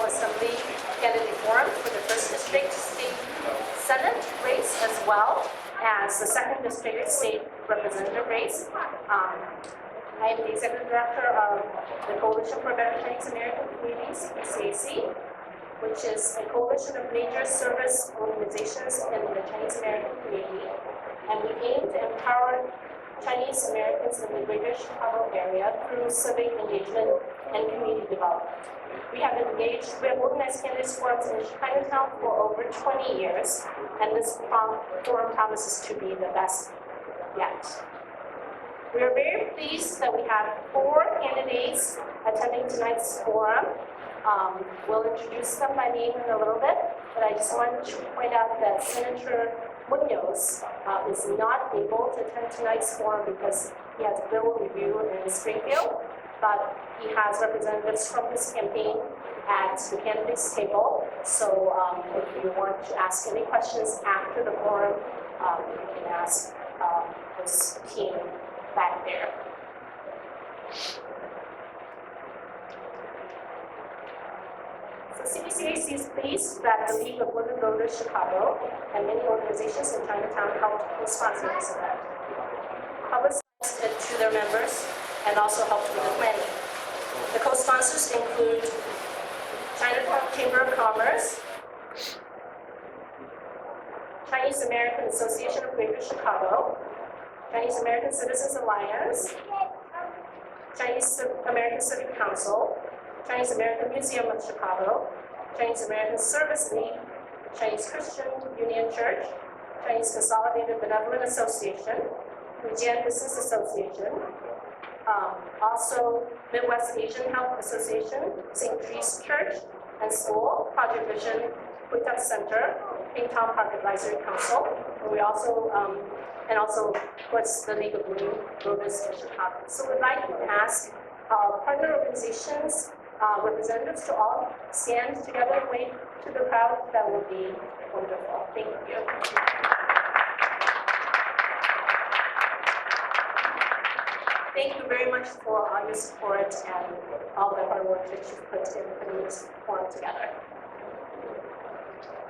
General Assembly candidate forum for the 1st District State Senate race, as well as the 2nd District State Representative race. I am the Executive Director of the Coalition for Better Chinese American Communities, CBCAC, which is a coalition of major service organizations in the Chinese American community. And we aim to empower Chinese Americans in the greater Chicago area through civic engagement and community development. We have organized candidates forums in Chinatown for over 20 years, and this forum promises to be the best yet. We are very pleased that we have 4 candidates attending tonight's forum. We'll introduce them by name in a little bit, but I just wanted to point out that Senator Munoz is not able to attend tonight's forum because he has a bill review in Springfield, but he has representatives from his campaign at the candidates table. So if you want to ask any questions after the forum, you can ask this team back there. So CBCAC is pleased that the League of Women Voters Chicago and many organizations in Chinatown helped co-sponsor this event, publicized it to their members, and also helped with the planning. The co-sponsors include Chinatown Chamber of Commerce, Chinese American Association of Greater Chicago, Chinese American Citizens Alliance, Chinese American Civic Council, Chinese American Museum of Chicago, Chinese American Service League, Chinese Christian Union Church, Chinese Consolidated Benevolent Association, Fujian Business Association, also Midwest Asian Health Association, St. Teresa's Church and School, Project Vision, Huitak Center, Pingtown Park Advisory Council, and we also of course, the League of Women Voters in Chicago. So we'd like to ask our partner organizations, representatives to all stand together and wave to the crowd. That would be wonderful. Thank you. Thank you very much for all your support and all the hard work that you've put in putting this forum together.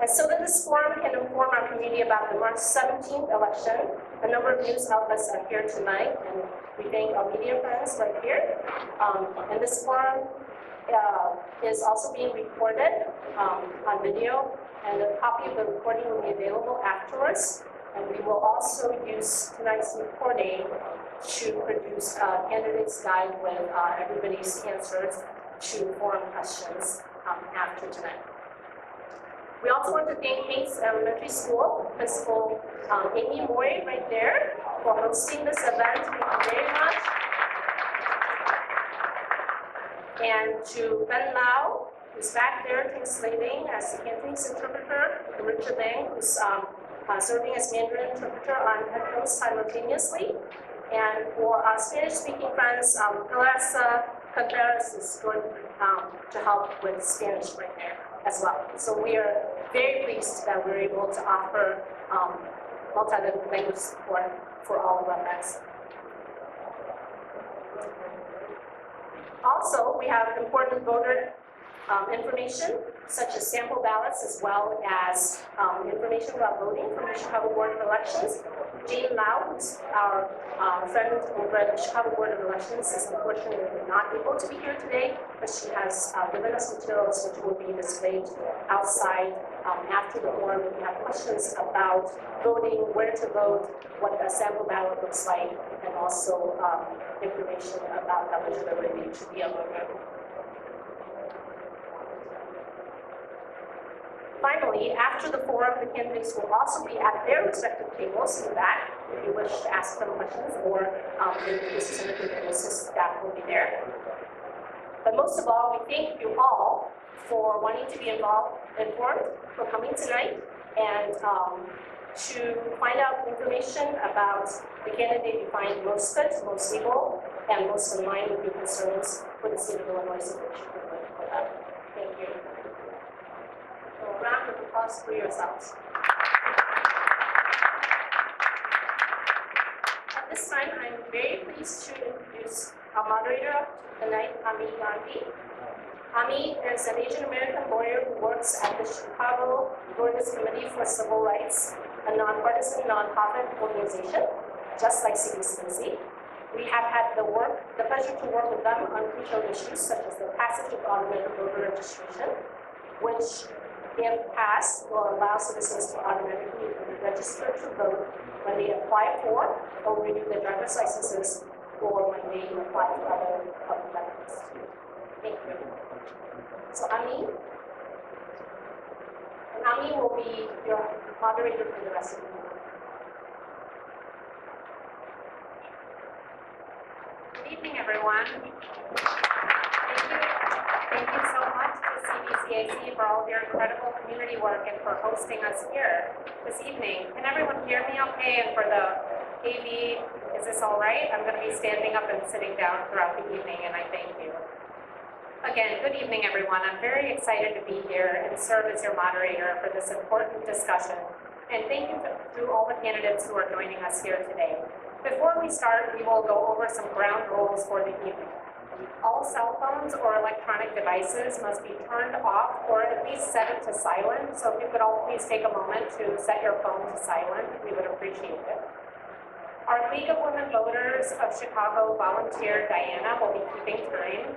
And so that this forum can inform our community about the March 17th election, a number of news outlets are here tonight, and we thank our media friends right here. And this forum is also being recorded on video, and a copy of the recording will be available afterwards. And we will also use tonight's recording to produce a candidate's guide with everybody's answers to forum questions after tonight. We also want to thank Haines Elementary School Principal Amy Moy right there for hosting this event. Thank you very much. And to Ben Lau, who's back there translating as the Cantonese interpreter, and Richard Lang, who's serving as Mandarin interpreter on headphones simultaneously. And for our Spanish-speaking friends, Clarissa Contreras is going to help with Spanish right there as well. So we are very pleased that we're able to offer multi-language support for all of our friends. Also, we have important voter information, such as sample ballots, as well as information about voting from the Chicago Board of Elections. Jane Lau, who's our friend over at the Chicago Board of Elections, is unfortunately not able to be here today, but she has given us materials which will be displayed outside after the forum. If you have questions about voting, where to vote, what a sample ballot looks like, and also information about eligibility to be a voter. Finally, after the forum, the candidates will also be at their respective tables in the back if you wish to ask them questions, or if this is anything that assist, staff will be there. But most of all, we thank you all for wanting to be informed, for coming tonight, and to find out information about the candidate you find most fit, most able, and most in line with your concerns for the state of Illinois, so that you can vote for them. Thank you. So a round of applause for yourselves. At this time, I'm very pleased to introduce our moderator of tonight, Ami Gandhi. Ami is an Asian American works at the Chicago Borders Committee for Civil Rights, a nonpartisan nonprofit organization, just like CBCAC. We have had the pleasure to work with them on crucial issues such as the passage of automated voter registration, which, if passed, will allow citizens to automatically register to vote when they apply for or renew their driver's licenses or when they apply for other public benefits. Thank you. So Ami will be your moderator for the rest of the meeting. Good evening, everyone. Thank you so much to CBCAC for all of your incredible community work and for hosting us here this evening. Can everyone hear me okay? And for the AV, is this all right? I'm going to be standing up and sitting down throughout the evening, and I thank you. Again, good evening, everyone. I'm very excited to be here and serve as your moderator for this important discussion. And thank you to all the candidates who are joining us here today. Before we start, we will go over some ground rules for the evening. All cell phones or electronic devices must be turned off or at least set it to silent. So if you could all please take a moment to set your phone to silent, we would appreciate it. Our League of Women Voters of Chicago volunteer, Diana, will be keeping time.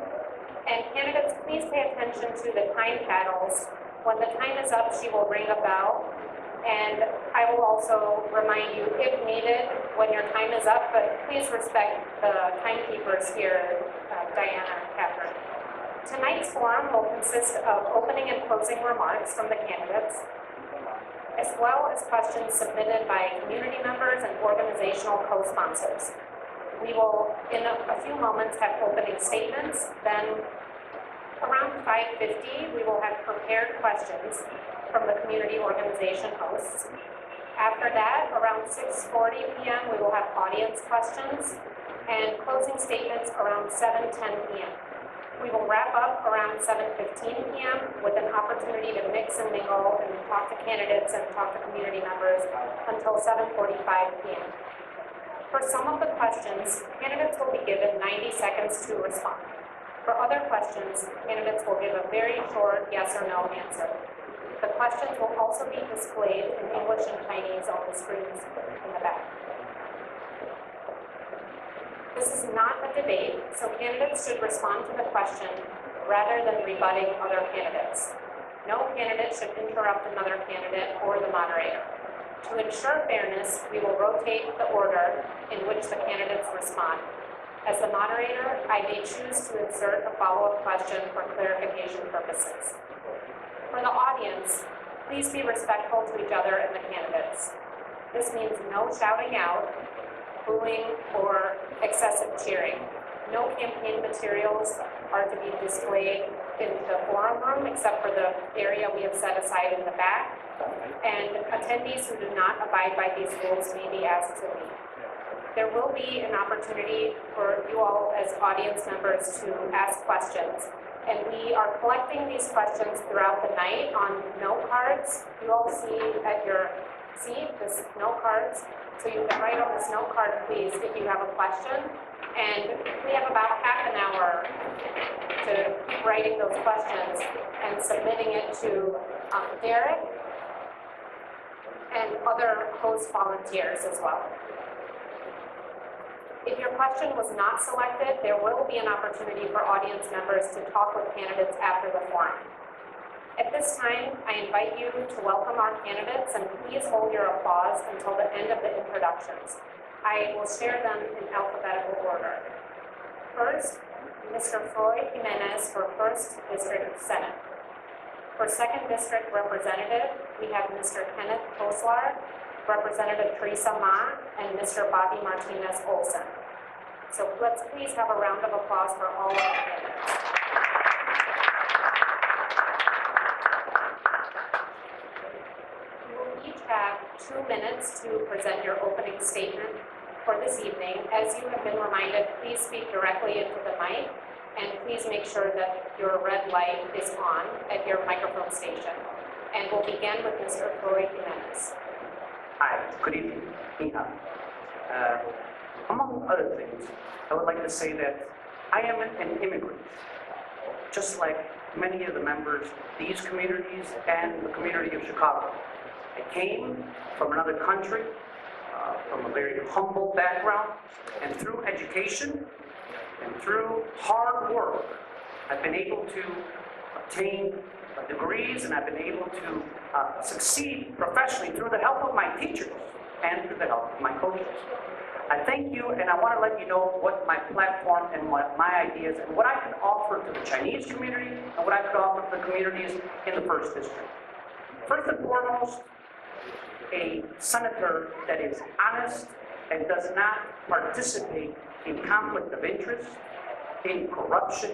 And candidates, please pay attention to the time paddles. When the time is up, she will ring a bell. And I will also remind you, if needed, when your time is up, but please respect the timekeepers here, Diana and Catherine. Tonight's forum will consist of opening and closing remarks from the candidates, as well as questions submitted by community members and organizational co-sponsors. We will, in a few moments, have opening statements. Then, around 5:50, we will have prepared questions from the community organization hosts. After that, around 6:40 p.m., we will have audience questions and closing statements around 7:10 p.m. We will wrap up around 7:15 p.m. with an opportunity to mix and mingle and talk to candidates and talk to community members until 7:45 p.m. For some of the questions, candidates will be given 90 seconds to respond. For other questions, candidates will give a very short yes or no answer. The questions will also be displayed in English and Chinese on the screens in the back. This is not a debate, so candidates should respond to the question rather than rebutting other candidates. No candidate should interrupt another candidate or the moderator. To ensure fairness, we will rotate the order in which the candidates respond. As the moderator, I may choose to insert a follow-up question for clarification purposes. For the audience, please be respectful to each other and the candidates. This means no shouting out, booing, or excessive cheering. No campaign materials are to be displayed in the forum room except for the area we have set aside in the back. And attendees who do not abide by these rules may be asked to leave. There will be an opportunity for you all as audience members to ask questions. And we are collecting these questions throughout the night on note cards. You all see at your seat this note cards. So you can write on this note card, please, if you have a question. And we have about half an hour to keep writing those questions and submitting it to Derek and other host volunteers as well. If your question was not selected, there will be an opportunity for audience members to talk with candidates after the forum. At this time, I invite you to welcome our candidates, and please hold your applause until the end of the introductions. I will share them in alphabetical order. First, Mr. Freud Jimenez for 1st District Senate. For 2nd District Representative, we have Mr. Kenneth Koslar, Representative Teresa Ma, and Mr. Bobby Martinez Olson. So let's please have a round of applause for all of the candidates. You will each have 2 minutes to present your opening statement for this evening. As you have been reminded, please speak directly into the mic, and please make sure that your red light is on at your microphone station. And we'll begin with Mr. Freud Jimenez. Hi, good evening. Among other things, I would like to say that I am an immigrant, just like many of the members, these communities and the community of Chicago. I came from another country, from a very humble background, and through education and through hard work, I've been able to obtain degrees, and I've been able to succeed professionally through the help of my teachers and through the help of my coaches. I thank you, and I want to let you know what my platform and what my ideas and what I can offer to the Chinese community and what I could offer to the communities in the First District. First and foremost, a senator that is honest and does not participate in conflict of interest, in corruption,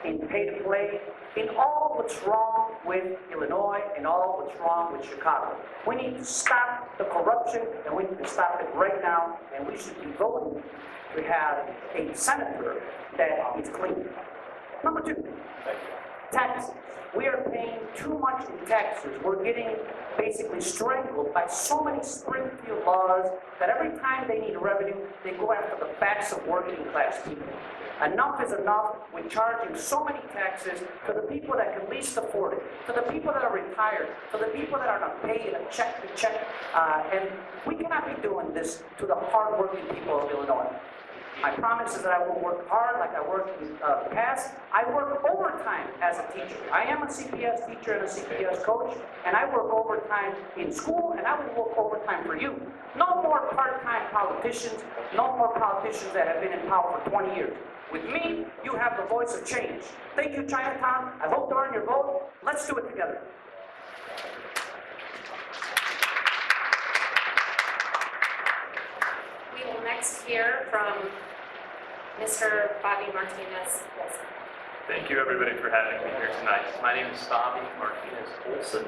in pay to play, in all what's wrong with Illinois and all what's wrong with Chicago. We need to stop the corruption, and we need to stop it right now, and we should be voting to have a senator that is clean. Number two, taxes. We are paying too much in taxes. We're getting basically strangled by so many Springfield laws that every time they need revenue, they go after the backs of working class people. Enough is enough with charging so many taxes to the people that can least afford it, to the people that are retired, to the people that are not paid a check to check. And we cannot be doing this to the hardworking people of Illinois. My promise is that I will work hard like I worked in the past. I work overtime as a teacher. I am a CPS teacher and a CPS coach, and I work overtime in school, and I will work overtime for you. No more part-time politicians, no more politicians that have been in power for 20 years. With me, you have the voice of change. Thank you, Chinatown. I hope to earn your vote. Let's do it together. We will next hear from Mr. Bobby Martinez-Olson. Thank you, everybody, for having me here tonight. My name is Bobby Martinez-Olson,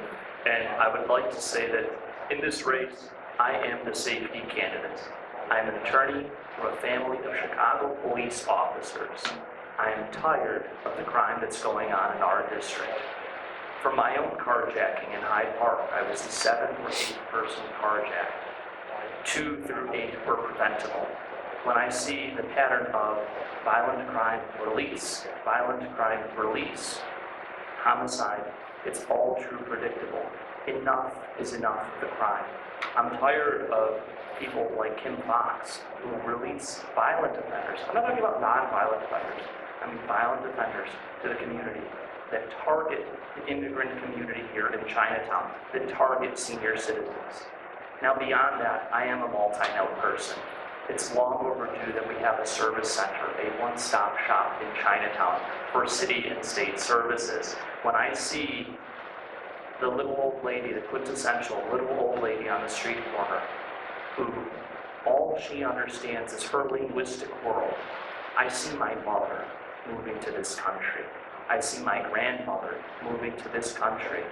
and I would like to say that in this race, I am the safety candidate. I am an attorney from a family of Chicago police officers. I am tired of the crime that's going on in our district. From my own carjacking in Hyde Park, I was the 7th or 8th person carjacked. 2 through 8 were preventable. When I see the pattern of violent crime release, homicide, it's all too predictable. Enough is enough of the crime. I'm tired of people like Kim Fox who release violent offenders. I'm not talking about non-violent offenders. I mean violent offenders to the community that target the immigrant community here in Chinatown, that target senior citizens. Now beyond that, I am a multi-note person. It's long overdue that we have a service center, a one-stop shop in Chinatown for city and state services. When I see the little old lady, the quintessential little old lady on the street corner, who all she understands is her linguistic world. I see my mother moving to this country. I see my grandmother moving to this country.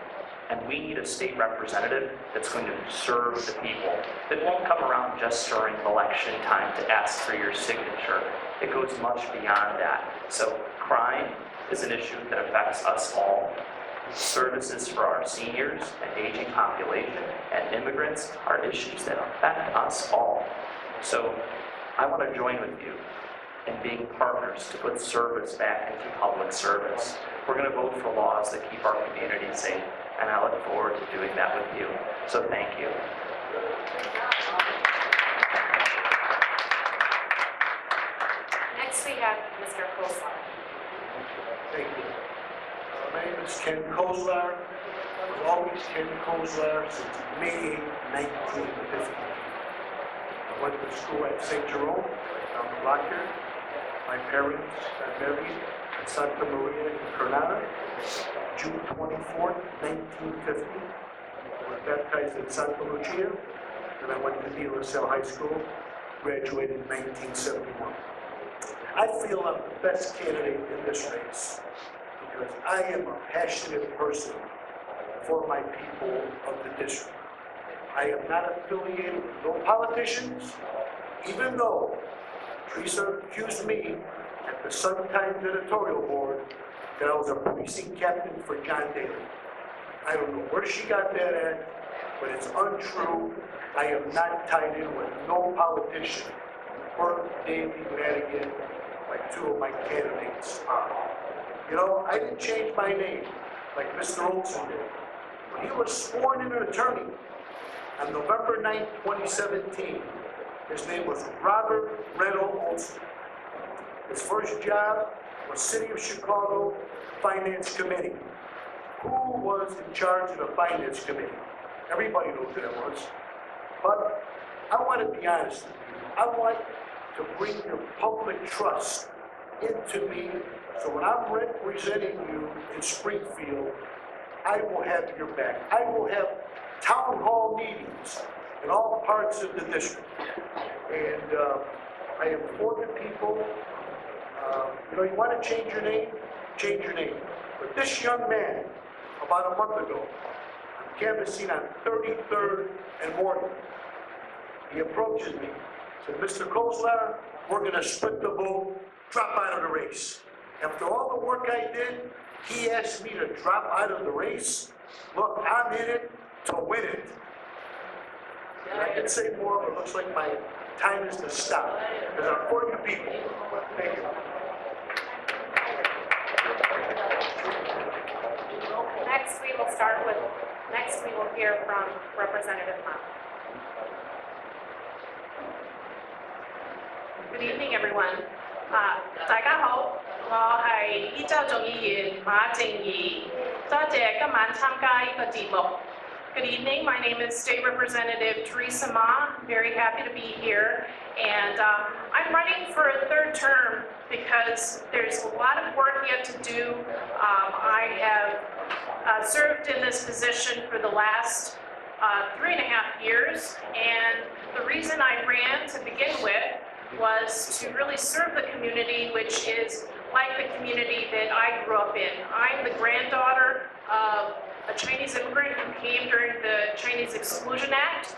And we need a state representative that's going to serve the people, that won't come around just during election time to ask for your signature. It goes much beyond that. So crime is an issue that affects us all. Services for our seniors and aging population and immigrants are issues that affect us all. So I want to join with you in being partners to put service back into public service. We're going to vote for laws that keep our community safe, and I look forward to doing that with you. So thank you. Next we have Mr. Kozlar. Thank you. My name is Ken Kozlar. I was always Ken Kozlar since May 1950. I went to school at St. Jerome, down the block here. My parents got married in Santa Maria in Granada, June 24th, 1950. I was baptized in Santa Lucia, and I went to De La Salle High School, graduated in 1971. I feel I'm the best candidate in this race because I am a passionate person for my people of the district. I am not affiliated with no politicians, even though Teresa accused me at the Sun-Times editorial board that I was a precinct captain for John Daly. I don't know where she got that at, but it's untrue. I am not tied in with no politician. Burke, Davey, Madigan, like 2 of my candidates are. You know, I didn't change my name like Mr. Olson did. When he was sworn in an attorney on November 9th, 2017, his name was Robert Reynolds Olson. His first job was City of Chicago Finance Committee. Who was in charge of the Finance Committee? Everybody knows who that was. But I want to be honest with you. I want to bring your public trust into me, so when I'm representing you in Springfield, I will have your back. I will have town hall meetings in all parts of the district. And I implore the people, you know, you want to change your name? Change your name. But this young man, about a month ago, I'm canvassing on 33rd and Morgan. He approaches me, said, Mr. Kozlar, we're going to split the vote, drop out of the race. After all the work I did, he asked me to drop out of the race. Look, I'm in it to win it. And I could say more, but it looks like my time is to stop. Because I'm for you people. Thank you. Next we will hear from Representative Ma. Good evening, everyone. 大家好，我係依州眾議員馬正義，多謝今晚參加呢個節目。Good evening, my name is State Representative Teresa Ma. I'm very happy to be here, and I'm running for a third term because there's a lot of work yet to do. I have served in this position for the last 3.5 years, and the reason I ran to begin with was to really serve the community, which is like the community that I grew up in. I'm the granddaughter of a Chinese immigrant who came during the Chinese Exclusion Act.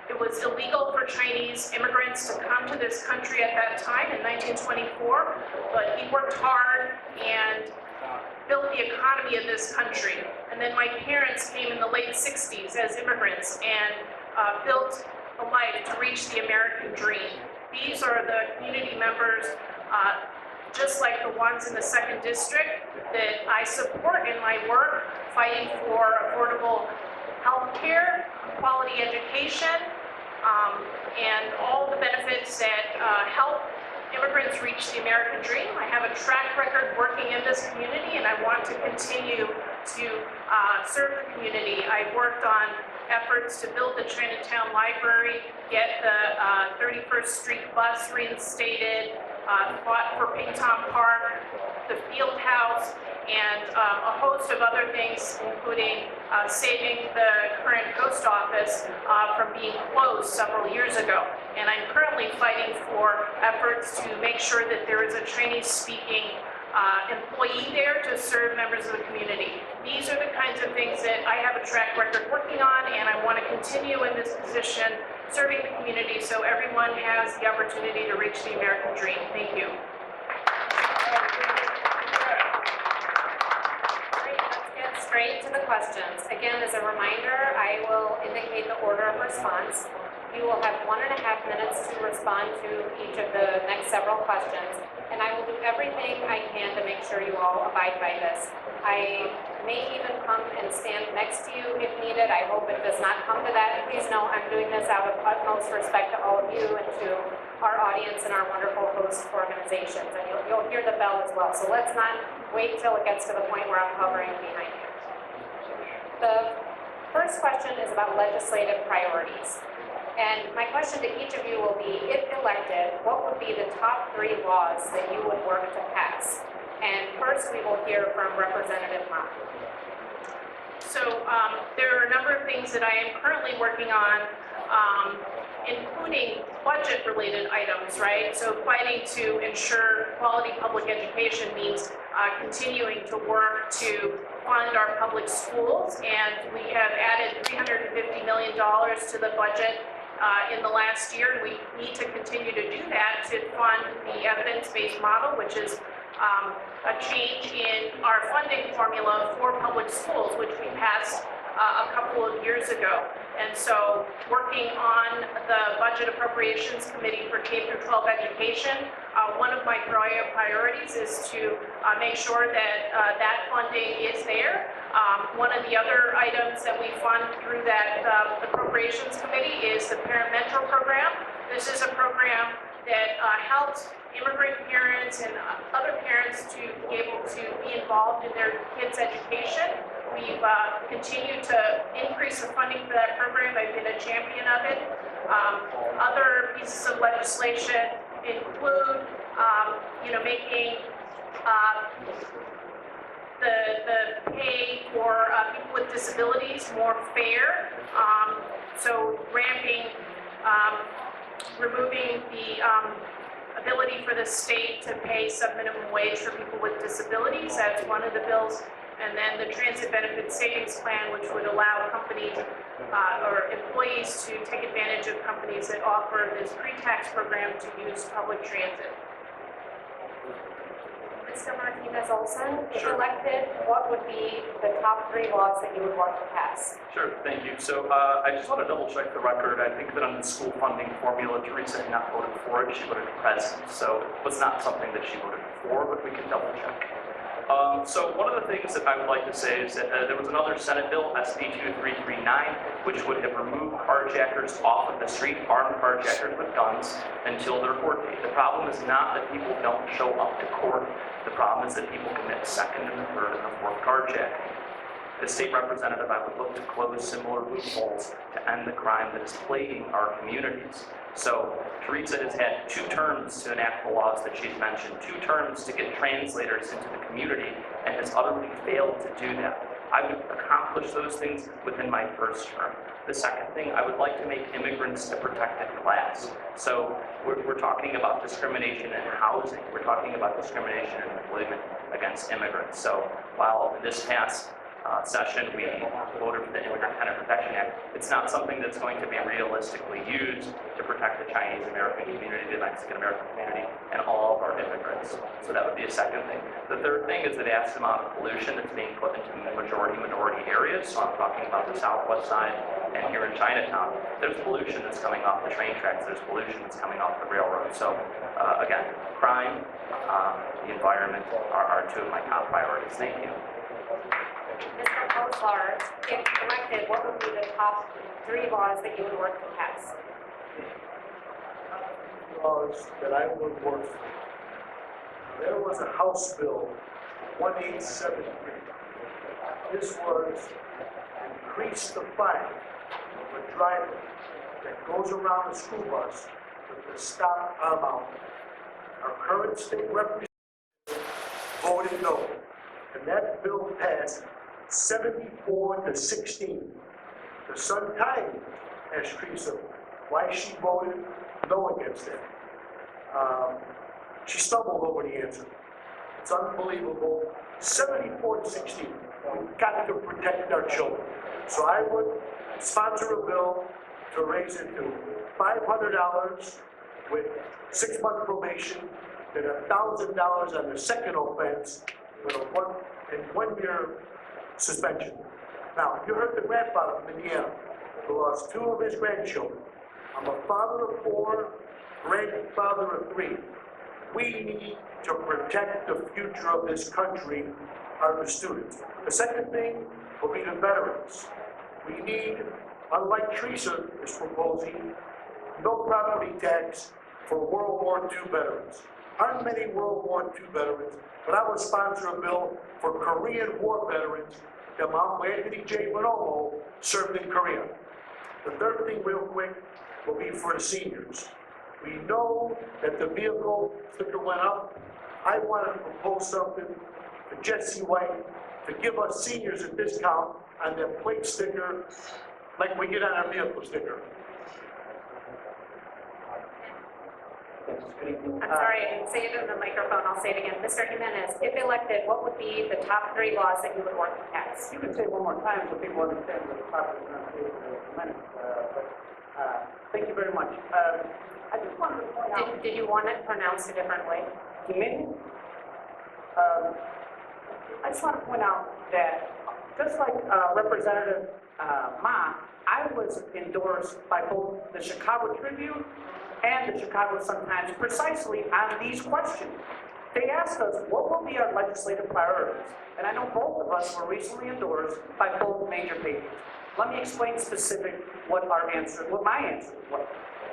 It was illegal for Chinese immigrants to come to this country at that time in 1924, but he worked hard and built the economy of this country. And then my parents came in the late 60s as immigrants and built a life to reach the American dream. These are the community members, just like the ones in the 2nd District, that I support in my work, fighting for affordable health care, quality education, and all the benefits that help immigrants reach the American dream. I have a track record working in this community, and I want to continue to serve the community. I worked on efforts to build the Chinatown Library, get the 31st Street bus reinstated, fought for Pingtong Park, the field house, and a host of other things, including saving the current post office from being closed several years ago. And I'm currently fighting for efforts to make sure that there is a Chinese-speaking employee there to serve members of the community. These are the kinds of things that I have a track record working on, and I want to continue in this position, serving the community so everyone has the opportunity to reach the American dream. Thank you. Great, let's get straight to the questions. Again, as a reminder, I will indicate the order of response. You will have 1.5 minutes to respond to each of the next several questions, and I will do everything I can to make sure you all abide by this. I may even come and stand next to you if needed. I hope it does not come to that. Please know I'm doing this out of utmost respect to all of you and to our audience and our wonderful host organizations. And you'll hear the bell as well. So let's not wait till it gets to the point where I'm hovering behind you. The first question is about legislative priorities. And my question to each of you will be, if elected, what would be the top 3 laws that you would work to pass? And first, we will hear from Representative Ma. So there are a number of things that I am currently working on, including budget-related items, right? So fighting to ensure quality public education means continuing to work to fund our public schools, and we have added $350 million to the budget in the last year, and we need to continue to do that to fund the evidence-based model, which is a change in our funding formula for public schools, which we passed a couple of years ago. And so working on the Budget Appropriations Committee for K through 12 education, one of my priorities is to make sure that that funding is there. One of the other items that we fund through that Appropriations Committee is the Parent Mentor Program. This is a program that helps immigrant parents and other parents to be able to be involved in their kids' education. We've continued to increase the funding for that program. I've been a champion of it. Other pieces of legislation include, making the pay for people with disabilities more fair. So removing the ability for the state to pay some minimum wage for people with disabilities. That's one of the bills. And then the Transit Benefit Savings Plan, which would allow companies or employees to take advantage of companies that offer this pre-tax program to use public transit. Mr. Martinez-Olson, if Sure. elected, what would be the top 3 laws that you would want to pass? Sure, thank you. So I just want to double check the record. I think that on the school funding formula, Teresa had not voted for it. She voted present. So it was not something that she voted for, but we can double check. So one of the things that I would like to say is that there was another Senate bill, SB 2339, which would have removed carjackers off of the street, armed carjackers with guns, until their court date. The problem is not that people don't show up to court. The problem is that people commit second and the third and the fourth carjacking. As state representative, I would look to close similar loopholes to end the crime that is plaguing our communities. So Teresa has had 2 terms to enact the laws that she's mentioned, 2 terms to get translators into the community, and has utterly failed to do that. I would accomplish those things within my first term. The second thing, I would like to make immigrants a protected class. So we're talking about discrimination in housing. We're talking about discrimination in employment against immigrants. So while this past session we voted for the Immigrant Tenant Protection Act, it's not something that's going to be realistically used to protect the Chinese American community, the Mexican American community, and all of our immigrants. So that would be a second thing. The third thing is the vast amount of pollution that's being put into majority-minority areas. So I'm talking about the southwest side and here in Chinatown. There's pollution that's coming off the train tracks. There's pollution that's coming off the railroad. So again, crime, the environment are 2 of my top priorities. Thank you. Mr. Kozlar, if elected, what would be the top 3 laws that you would work to pass? Laws that I would work for. There was a House Bill 1873. This was increase the fine of a driver that goes around a school bus with the stop amount. Our current state representative voted no, and that bill passed 74 to 16. The Sun-Times asked Teresa why she voted no against it. She stumbled over the answer. It's unbelievable. 74 to 16. We've got to protect our children. So I would sponsor a bill to raise it to $500 with 6-month probation, then $1,000 on the second offense with a 1-year suspension. Now, you heard the grandfather from Indiana who lost 2 of his grandchildren. I'm a father of 4, grandfather of 3. We need to protect the future of this country, the students. The second thing will be the veterans. We need, unlike Teresa is proposing, no property tax for World War II veterans. Aren't many World War II veterans, but I would sponsor a bill for Korean War veterans that Mount Anthony J. Bonomo served in Korea. The third thing, real quick, will be for the seniors. We know that the vehicle sticker went up. I want to propose something to Jesse White to give us seniors a discount on their plate sticker like we get on our vehicle sticker. I'm sorry, I didn't say it in the microphone, I'll say it again. Mr. Jimenez, if elected, what would be the top 3 laws that you would work to pass? You can say it one more time so people understand the proper pronunciation of the minute. Thank you very much. I just wanted to point out. Did you want it pronounced a different way? To me, I just want to point out that just like Representative Ma, I was endorsed by both the Chicago Tribune and the Chicago Sun-Times precisely on these questions. They asked us, what will be our legislative priorities? And I know both of us were recently endorsed by both major papers. Let me explain specific what my answer was.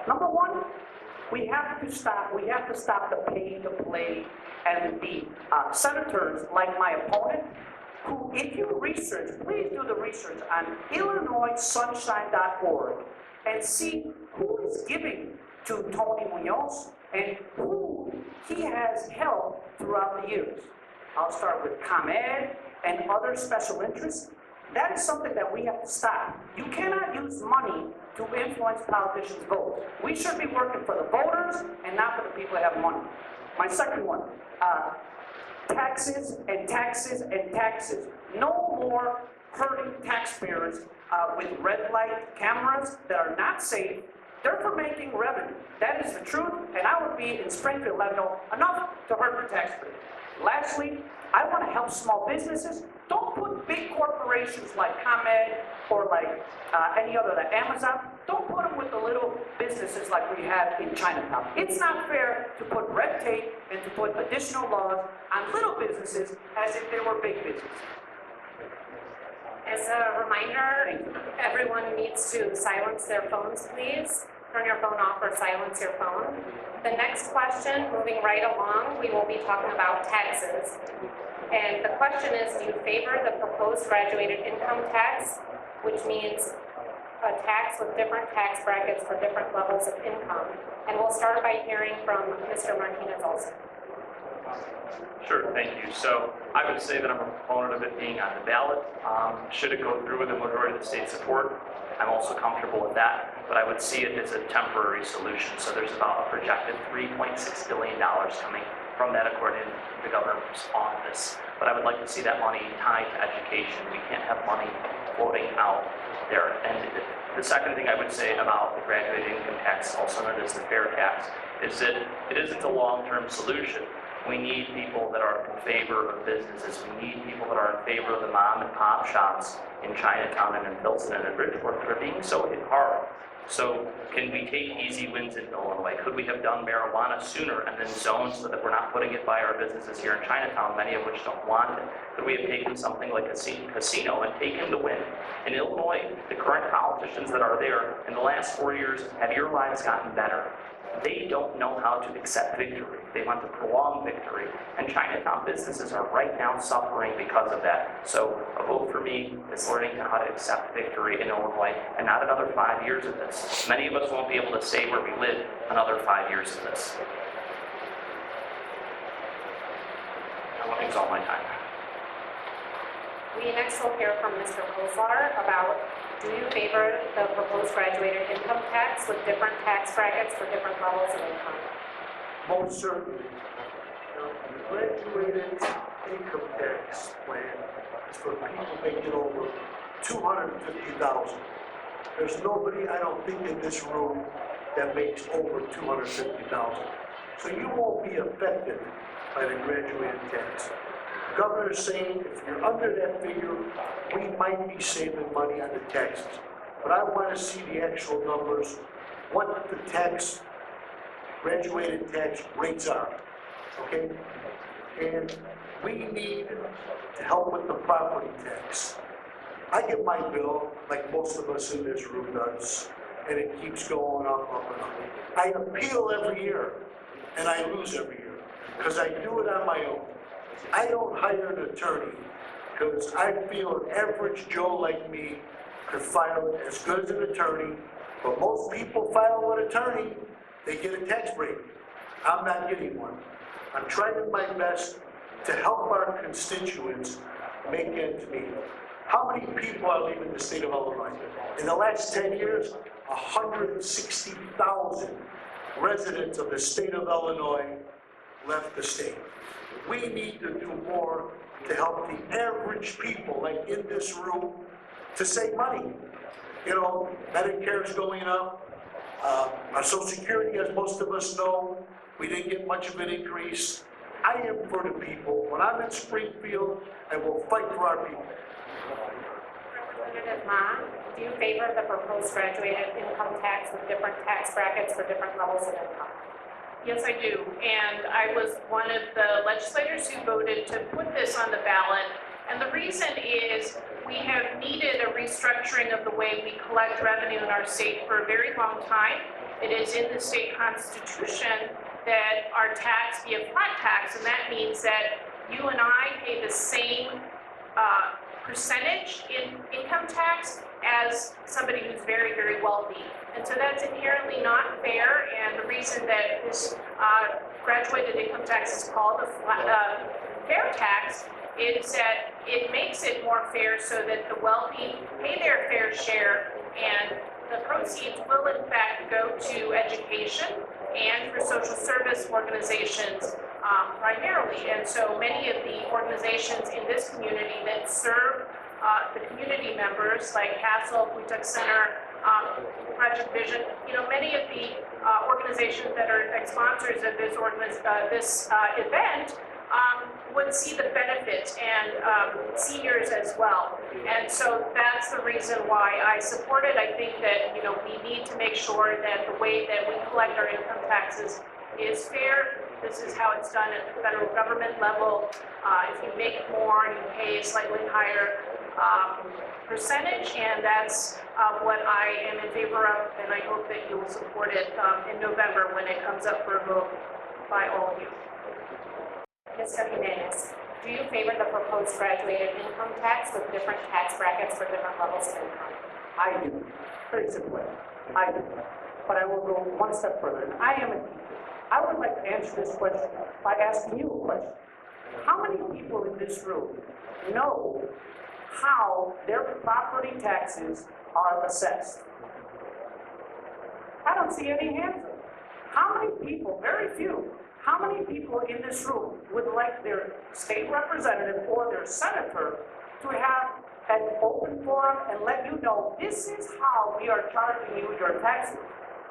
Number one, we have to stop the pay to play and the senators like my opponent, who, if you research, please do the research on IllinoisSunshine.org and see who is giving to Tony Munoz and who he has helped throughout the years. I'll start with ComEd and other special interests. That is something that we have to stop. You cannot use money to influence politicians' votes. We should be working for the voters and not for the people that have money. My second one, taxes and taxes and taxes. No more hurting taxpayers with red light cameras that are not safe. They're for making revenue. That is the truth, and I would be in Springfield, let know enough to hurt the taxpayers. Lastly, I want to help small businesses. Don't put big corporations like ComEd or like any other, like Amazon, don't put them with the little businesses like we have in Chinatown. It's not fair to put red tape and to put additional laws on little businesses as if they were big businesses. As a reminder, everyone needs to silence their phones, please. Turn your phone off or silence your phone. The next question, moving right along, we will be talking about taxes. And the question is, do you favor the proposed graduated income tax, which means a tax with different tax brackets for different levels of income? And we'll start by hearing from Mr. Martinez also. Sure, thank you. So I would say that I'm a proponent of it being on the ballot. Should it go through with the majority of the state support, I'm also comfortable with that. But I would see it as a temporary solution. So there's about a projected $3.6 billion coming from that according to the governor's office. But I would like to see that money tied to education. We can't have money floating out there. And the second thing I would say about the graduated income tax, also known as the fair tax, is that it isn't a long-term solution. We need people that are in favor of businesses. We need people that are in favor of the mom and pop shops in Chinatown and in Pilsen and in Bridgeport that are being so hit hard. So can we take easy wins in Illinois? Could we have done marijuana sooner and then zoned so that we're not putting it by our businesses here in Chinatown, many of which don't want it? Could we have taken something like a casino and taken the win? In Illinois, the current politicians that are there, in the last 4 years, have your lives gotten better? They don't know how to accept victory. They want to prolong victory. And Chinatown businesses are right now suffering because of that. So a vote for me is learning how to accept victory in Illinois and not another 5 years of this. Many of us won't be able to stay where we live another 5 years of this. I want to use all my time. We next will hear from Mr. Kozlar about, do you favor the proposed graduated income tax with different tax brackets for different levels of income? Most certainly. The graduated income tax plan is for people making over $250,000. There's nobody, I don't think, in this room that makes over $250,000. So you won't be affected by the graduated tax. The governor is saying if you're under that figure, we might be saving money on the taxes. But I want to see the actual numbers, what the tax, graduated tax rates are, okay? And we need to help with the property tax. I get my bill, like most of us in this room does, and it keeps going up, and up. I appeal every year, and I lose every year, because I do it on my own. I don't hire an attorney, because I feel an average Joe like me could file it as good as an attorney, but most people file an attorney, they get a tax break. I'm not getting one. I'm trying my best to help our constituents make ends meet. How many people are leaving the state of Illinois? In the last 10 years, 160,000 residents of the state of Illinois left the state. We need to do more to help the average people, like in this room, to save money. You know, Medicare is going up. Our Social Security, as most of us know, we didn't get much of an increase. I am for the people. When I'm in Springfield, I will fight for our people. Representative Ma, do you favor the proposed graduated income tax with different tax brackets for different levels of income? Yes, I do. And I was one of the legislators who voted to put this on the ballot. And the reason is we have needed a restructuring of the way we collect revenue in our state for a very long time. It is in the state constitution that our tax be a flat tax, and that means that you and I pay the same percentage in income tax as somebody who's very, very wealthy. And so that's inherently not fair, and the reason that this graduated income tax is called a fair tax is that it makes it more fair so that the wealthy pay their fair share, and the proceeds will in fact go to education and for social service organizations primarily. And so many of the organizations in this community that serve the community members like Castle, Putuck Center, Project Vision, many of the organizations that are like sponsors of this event would see the benefits, and seniors as well. And so that's the reason why I support it. I think that, we need to make sure that the way that we collect our income taxes is fair. This is how it's done at the federal government level. If you make more, you pay a slightly higher percentage, and that's what I am in favor of, and I hope that you will support it in November when it comes up for a vote by all of you. Mr. Jimenez, do you favor the proposed graduated income tax with different tax brackets for different levels of income? I do. Very simply, I do. But I will go one step further. I am a teacher. I would like to answer this question by asking you a question. How many people in this room know how their property taxes are assessed? I don't see any hands up. How many people, very few, how many people in this room would like their state representative or their senator to have an open forum and let you know, this is how we are charging you your taxes?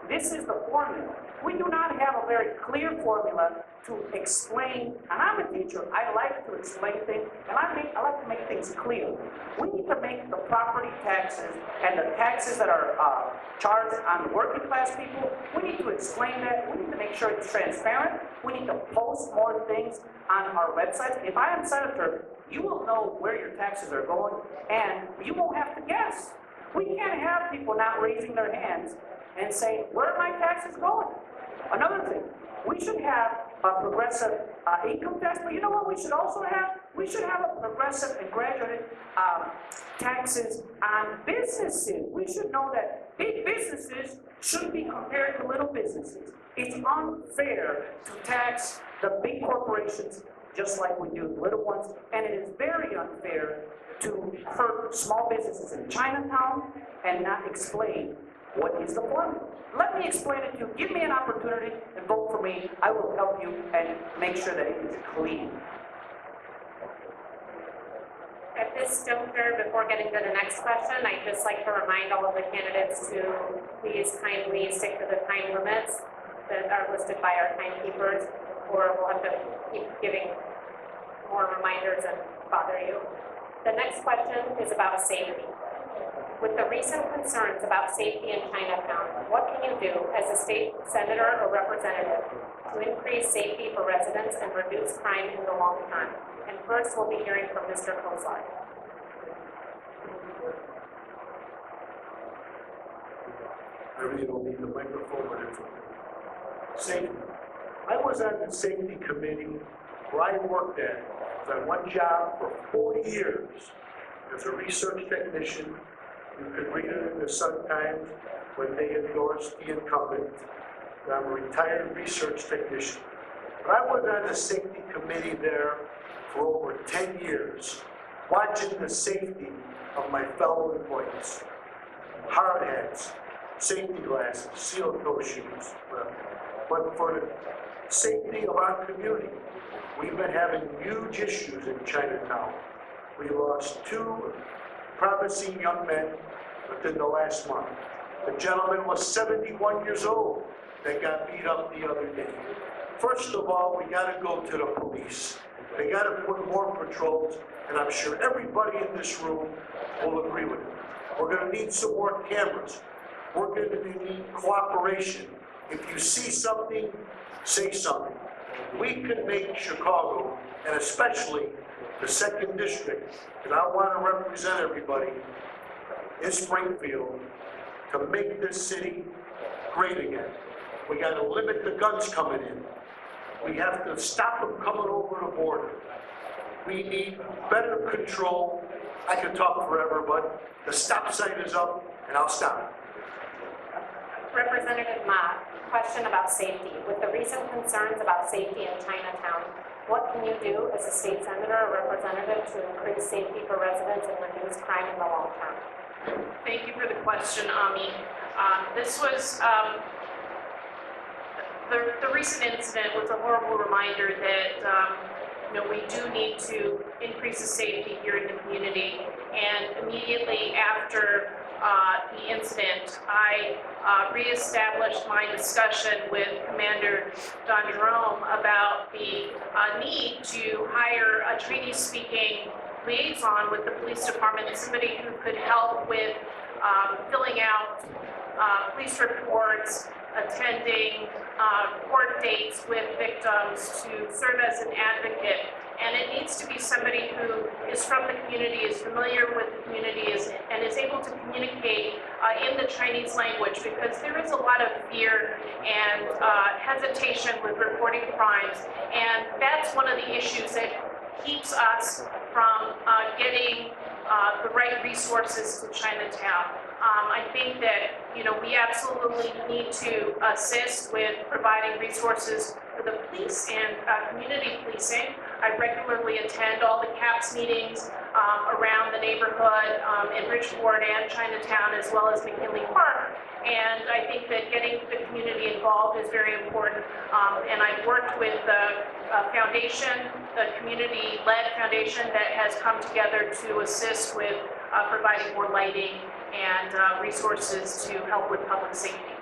This is the formula. We do not have a very clear formula to explain, and I'm a teacher, I like to explain things, and I like to make things clear. We need to make the property taxes and the taxes that are charged on working class people, we need to explain that, we need to make sure it's transparent, we need to post more things on our websites. If I am senator, you will know where your taxes are going, and you won't have to guess. We can't have people not raising their hands and say, where are my taxes going? Another thing, we should have a progressive income tax, but you know what we should also have? We should have a progressive and graduated taxes on businesses. We should know that big businesses should be compared to little businesses. It's unfair to tax the big corporations just like we do the little ones, and it is very unfair to hurt small businesses in Chinatown and not explain what is the formula. Let me explain it to you. Give me an opportunity and vote for me. I will help you and make sure that it is clean. At this juncture, before getting to the next question, I'd just like to remind all of the candidates to please kindly stick to the time limits that are listed by our timekeepers, or we'll have to keep giving more reminders and bother you. The next question is about safety. With the recent concerns about safety in Chinatown, what can you do as a state senator or representative to increase safety for residents and reduce crime in the long term? And first, we'll be hearing from Mr. Kozlar. I really don't need the microphone, but it's safety. I was on the safety committee where I worked at. I was on one job for 40 years as a research technician. You could read it in the Sun-Times when they endorsed the incumbent. I'm a retired research technician. But I was on the safety committee there for over 10 years, watching the safety of my fellow employees. Hard hats, safety glasses, seal-toe shoes. But for the safety of our community, we've been having huge issues in Chinatown. We lost 2 promising young men within the last month. The gentleman was 71 years old that got beat up the other day. First of all, we gotta go to the police. They gotta put more patrols, and I'm sure everybody in this room will agree with it. We're gonna need some more cameras. We're gonna need cooperation. If you see something, say something. We can make Chicago, and especially the second district, and I want to represent everybody in Springfield, to make this city great again. We gotta limit the guns coming in. We have to stop them coming over the border. We need better control. I could talk forever, but the stop sign is up, and I'll stop. Representative Ma, question about safety. With the recent concerns about safety in Chinatown, what can you do as a state senator or representative to increase safety for residents and reduce crime in the long term? Thank you for the question, Ami. This was, the recent incident was a horrible reminder that, we do need to increase the safety here in the community. And immediately after the incident, I reestablished my discussion with Commander Don Jerome about the need to hire a Chinese-speaking liaison with the police department, somebody who could help with filling out police reports, attending court dates with victims, to serve as an advocate. And it needs to be somebody who is from the community, is familiar with the community, and is able to communicate in the Chinese language, because there is a lot of fear and hesitation with reporting crimes. And that's one of the issues that keeps us from getting the right resources to Chinatown. I think that, we absolutely need to assist with providing resources for the police and community policing. I regularly attend all the CAPS meetings around the neighborhood in Bridgeport and Chinatown, as well as McKinley Park. And I think that getting the community involved is very important. And I've worked with the foundation, the community-led foundation that has come together to assist with providing more lighting and resources to help with public safety.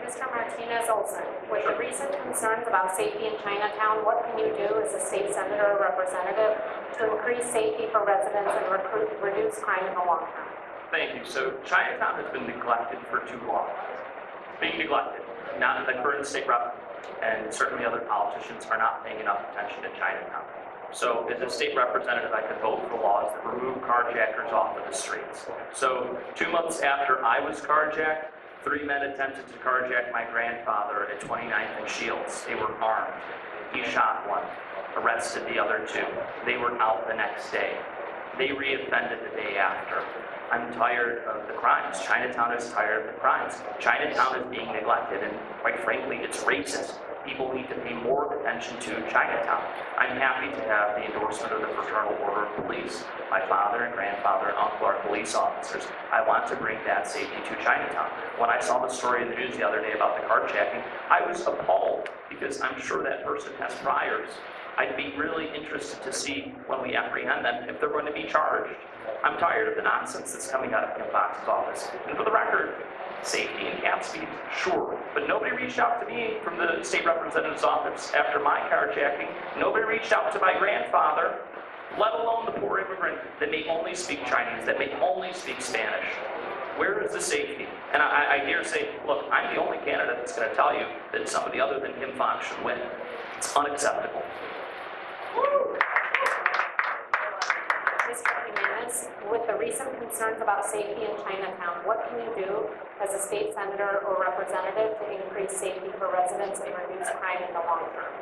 Mr. Martinez-Olson, with the recent concerns about safety in Chinatown, what can you do as a state senator or representative to increase safety for residents and reduce crime in the long term? Thank you. So Chinatown has been neglected for too long. Being neglected, not the current state rep, and certainly other politicians are not paying enough attention to Chinatown. So as a state representative, I could vote for laws that remove carjackers off of the streets. So 2 months after I was carjacked, 3 men attempted to carjack my grandfather at 29th and Shields. They were armed. He shot one, arrested the other 2. They were out the next day. They reoffended the day after. I'm tired of the crimes. Chinatown is tired of the crimes. Chinatown is being neglected, and quite frankly, it's racist. People need to pay more attention to Chinatown. I'm happy to have the endorsement of the Fraternal Order of Police. My father and grandfather and uncle are police officers. I want to bring that safety to Chinatown. When I saw the story in the news the other day about the carjacking, I was appalled, because I'm sure that person has priors. I'd be really interested to see, when we apprehend them, if they're going to be charged. I'm tired of the nonsense that's coming out of Kim Fox's office. And for the record, safety and cap speed, sure. But nobody reached out to me from the state representative's office after my carjacking. Nobody reached out to my grandfather, let alone the poor immigrant that may only speak Chinese, that may only speak Spanish. Where is the safety? And I dare say, look, I'm the only candidate that's going to tell you that somebody other than Kim Fox should win. It's unacceptable. Mr. Jimenez, with the recent concerns about safety in Chinatown, what can you do as a state senator or representative to increase safety for residents and reduce crime in the long term?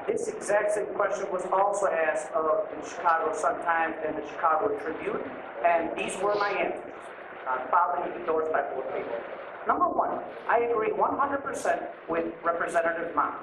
This exact same question was also asked in Chicago Sun-Times and the Chicago Tribune, and these were my answers, following endorsed by both people. Number one, I agree 100% with Representative Ma.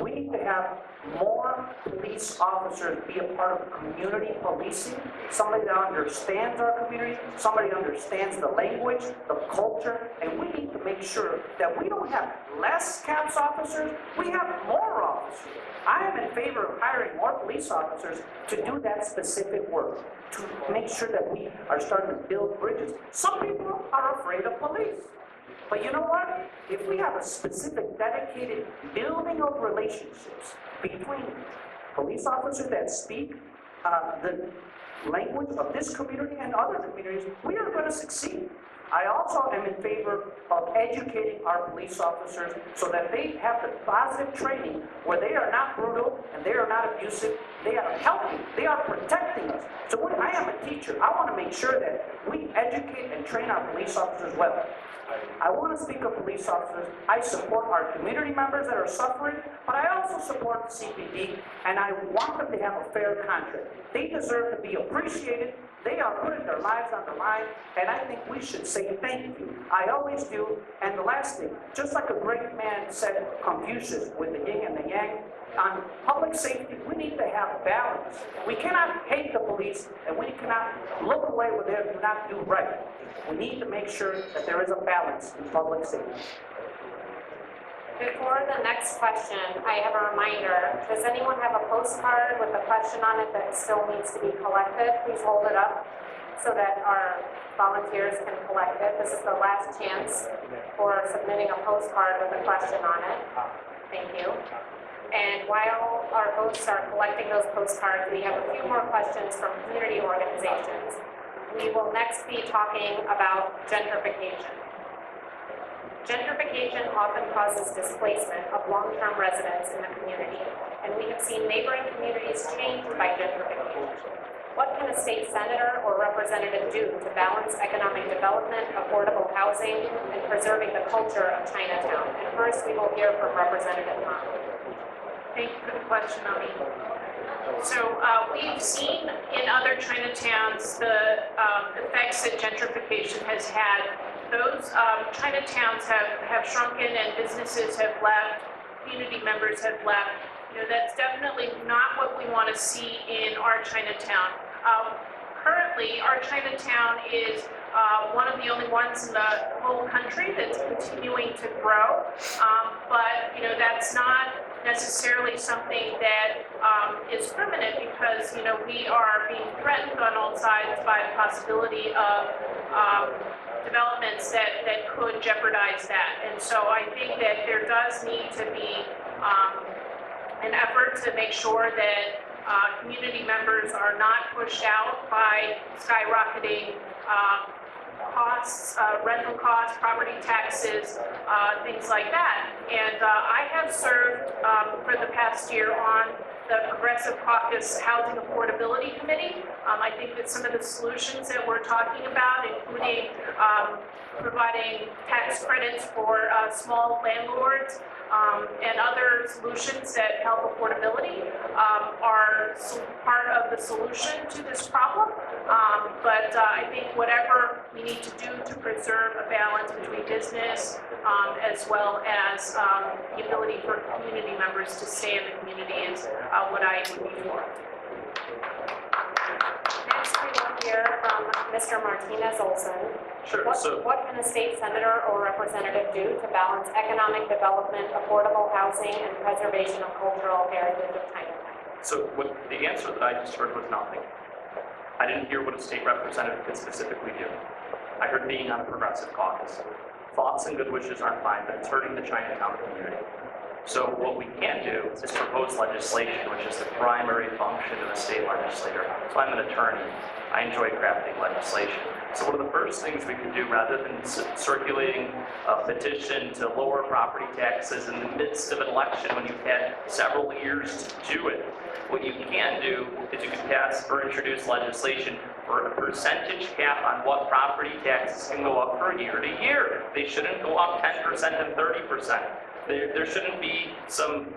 We need to have more police officers be a part of community policing, somebody that understands our community, somebody that understands the language, the culture, and we need to make sure that we don't have less CAPS officers, we have more officers. I am in favor of hiring more police officers to do that specific work, to make sure that we are starting to build bridges. Some people are afraid of police. But you know what? If we have a specific, dedicated building of relationships between police officers that speak the language of this community and other communities, we are going to succeed. I also am in favor of educating our police officers so that they have the positive training where they are not brutal and they are not abusive. They are helping. They are protecting us. So when I am a teacher, I want to make sure that we educate and train our police officers well. I want to speak of police officers. I support our community members that are suffering, but I also support the CPD, and I want them to have a fair contract. They deserve to be appreciated. They are putting their lives on the line, and I think we should say thank you. I always do. And the last thing, just like a great man said, Confucius, with the yin and the yang, on public safety, we need to have balance. We cannot hate the police, and we cannot look away when they do not do right. We need to make sure that there is a balance in public safety. Before the next question, I have a reminder. Does anyone have a postcard with a question on it that still needs to be collected? Please hold it up so that our volunteers can collect it. This is the last chance for submitting a postcard with a question on it. Thank you. And while our hosts are collecting those postcards, we have a few more questions from community organizations. We will next be talking about gentrification. Gentrification often causes displacement of long-term residents in the community, and we have seen neighboring communities changed by gentrification. What can a state senator or representative do to balance economic development, affordable housing, and preserving the culture of Chinatown? And first, we will hear from Representative Han. Thank you for the question, Ami. So we've seen in other Chinatowns the effects that gentrification has had. Those Chinatowns have shrunken and businesses have left, community members have left. You know, that's definitely not what we want to see in our Chinatown. Currently, our Chinatown is one of the only ones in the whole country that's continuing to grow, but you know, that's not necessarily something that is permanent because, you know, we are being threatened on all sides by the possibility of developments that could jeopardize that. And so I think that there does need to be an effort to make sure that community members are not pushed out by skyrocketing costs, rental costs, property taxes, things like that. And I have served for the past year on the Progressive Caucus Housing Affordability Committee. I think that some of the solutions that we're talking about, including providing tax credits for small landlords and other solutions that help affordability, are part of the solution to this problem. But I think whatever we need to do to preserve a balance between business as well as the ability for community members to stay in the community is what I would be for. Next, we will hear from Mr. Martinez-Olson. Sure, What can a state senator or representative do to balance economic development, affordable housing, and preservation of cultural heritage of Chinatown? So the answer that I just heard was nothing. I didn't hear what a state representative could specifically do. I heard being on a progressive caucus. Thoughts and good wishes aren't fine, but it's hurting the Chinatown community. So what we can do is propose legislation, which is the primary function of a state legislator. So I'm an attorney. I enjoy crafting legislation. So one of the first things we could do, rather than circulating a petition to lower property taxes in the midst of an election when you've had several years to do it, what you can do is you can pass or introduce legislation for a percentage cap on what property taxes can go up from year to year. They shouldn't go up 10% and 30%. There shouldn't be some,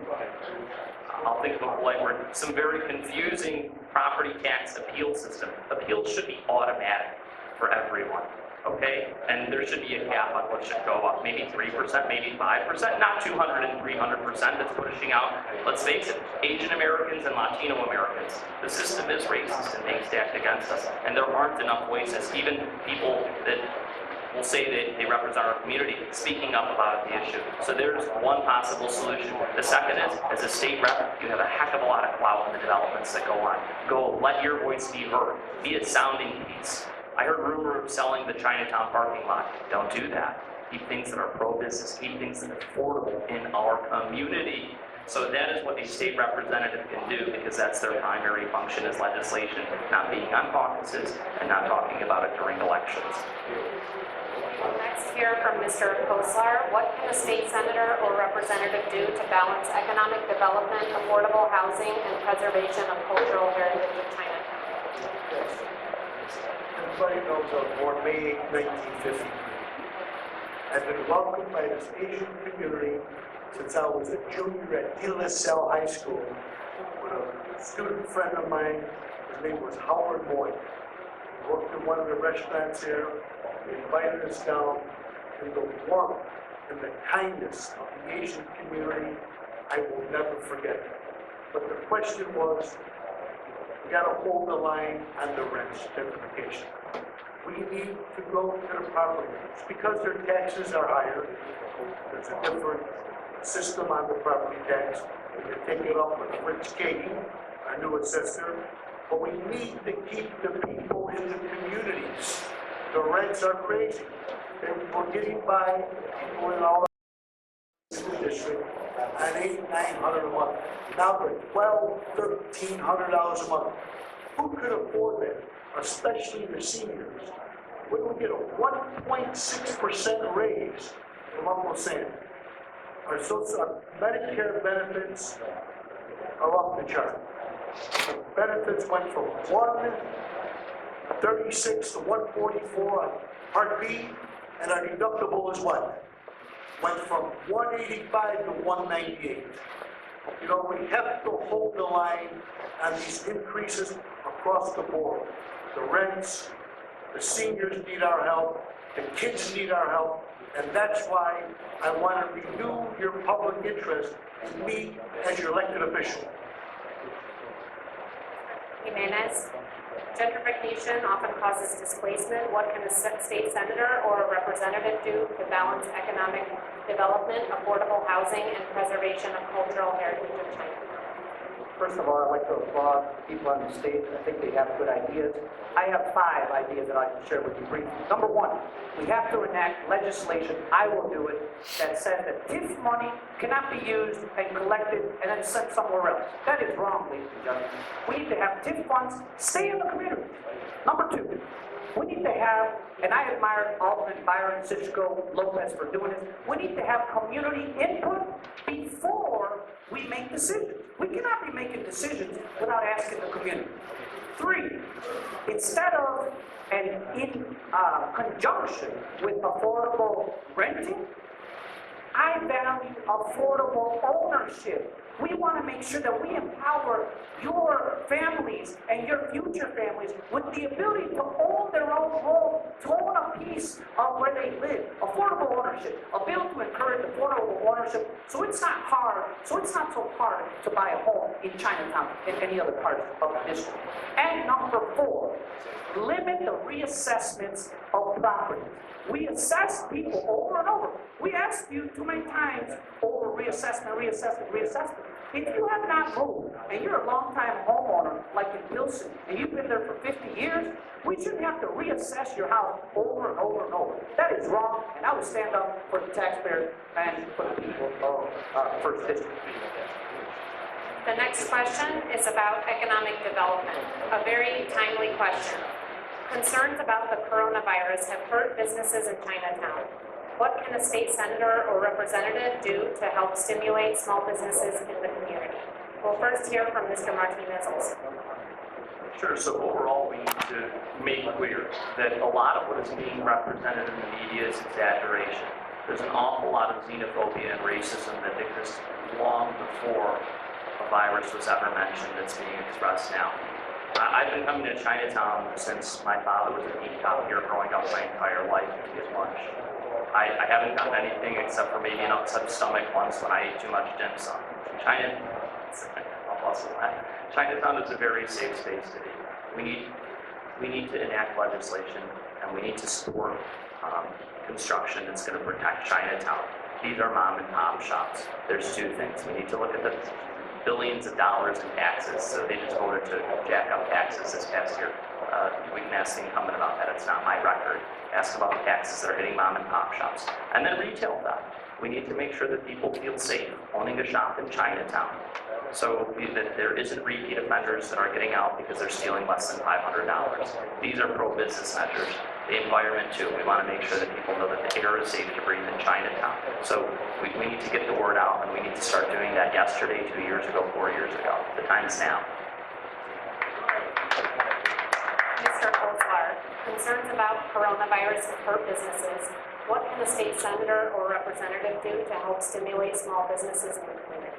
I'll think of a polite word, some very confusing property tax appeal system. Appeals should be automatic for everyone, okay? And there should be a cap on what should go up, maybe 3%, maybe 5%, not 200 and 300%. That's pushing out, let's face it, Asian Americans and Latino Americans. The system is racist and being stacked against us, and there aren't enough voices, even people that will say that they represent our community, speaking up about the issue. So there's one possible solution. The second is, as a state rep, you have a heck of a lot of clout in the developments that go on. Go, let your voice be heard. Be a sounding piece. I heard rumor of selling the Chinatown parking lot. Don't do that. Keep things that are pro-business. Keep things that are affordable in our community. So that is what a state representative can do, because that's their primary function as legislation, not being on caucuses and not talking about it during elections. We'll next hear from Mr. Koslar. What can a state senator or representative do to balance economic development, affordable housing, and preservation of cultural heritage of Chinatown? Everybody knows I was born May 8, 1953. I've been welcomed by this Asian community since I was a junior at De La Salle High School with a student friend of mine. His name was Howard Moy. He worked in one of the restaurants here. He invited us down, and the warmth and the kindness of the Asian community, I will never forget. But the question was, we got to hold the line on the rent certification. We need to go to the property owners because their taxes are higher. There's a different system on the property tax. We can take it up with Rich Katie, our new assessor. But we need to keep the people in the communities. The rents are crazy. We're getting by people in all the district at $800, $900 a month. Now they're $1,200, $1,300 a month. Who could afford that? Especially the seniors. We will get a 1.6% raise from Uncle Sam. Our Medicare benefits are off the chart. The benefits went from 136 to 144 on Part B, and our deductible is what? Went from 185 to 198. You know, we have to hold the line on these increases across the board. The rents, the seniors need our help, the kids need our help, and that's why I want to renew your public interest in me as your elected official. Jimenez. Gentrification often causes displacement. What can a state senator or a representative do to balance economic development, affordable housing, and preservation of cultural heritage of China? First of all, I'd like to applaud the people on the stage. I think they have good ideas. I have 5 ideas that I can share with you briefly. Number 1, we have to enact legislation, I will do it, that says that TIF money cannot be used and collected and then sent somewhere else. That is wrong, ladies and gentlemen. We need to have TIF funds stay in the community. Number 2, we need to have, and I admire Alderman Byron Sichko Lopez for doing this, we need to have community input before we make decisions. We cannot be making decisions without asking the community. 3, instead of and in conjunction with affordable renting, I value affordable ownership. We want to make sure that we empower your families and your future families with the ability to own their own home, to own a piece of where they live. Affordable ownership, a bill to encourage affordable ownership, so it's not so hard to buy a home in Chinatown and any other parts of the district. And number 4, limit the reassessments of property. We assess people over and over. We ask you too many times over reassessment. If you have not moved and you're a long-time homeowner like in Pilsen and you've been there for 50 years, we shouldn't have to reassess your house over and over and over. That is wrong, and I would stand up for the taxpayers and for the people of First District. The next question is about economic development, a very timely question. Concerns about the coronavirus have hurt businesses in Chinatown. What can a state senator or representative do to help stimulate small businesses in the community? We'll first hear from Mr. Martinez also. Sure, so overall we need to make clear that a lot of what is being represented in the media is exaggeration. There's an awful lot of xenophobia and racism that exists long before a virus was ever mentioned that's being expressed now. I've been coming to Chinatown since my father was a bean cop here growing up my entire life to get lunch. I haven't gotten anything except for maybe an upset stomach once when I ate too much dim sum. Chinatown is a very safe space to be. We need to enact legislation and we need to support construction that's going to protect Chinatown. These are mom and pop shops. There's 2 things. We need to look at the billions of dollars in taxes, so they just voted to jack up taxes this past year. We can ask the incumbent about that, it's not my record. Ask about the taxes that are hitting mom and pop shops. And then retail theft. We need to make sure that people feel safe owning a shop in Chinatown. So that there isn't repeat offenders that are getting out because they're stealing less than $500. These are pro-business measures. The environment too, we want to make sure that people know that the air is safe to breathe in Chinatown. So we need to get the word out, and we need to start doing that yesterday, 2 years ago, 4 years ago. The time's now. Mr. Kozlar, concerns about coronavirus have hurt businesses. What can a state senator or representative do to help stimulate small businesses in the community?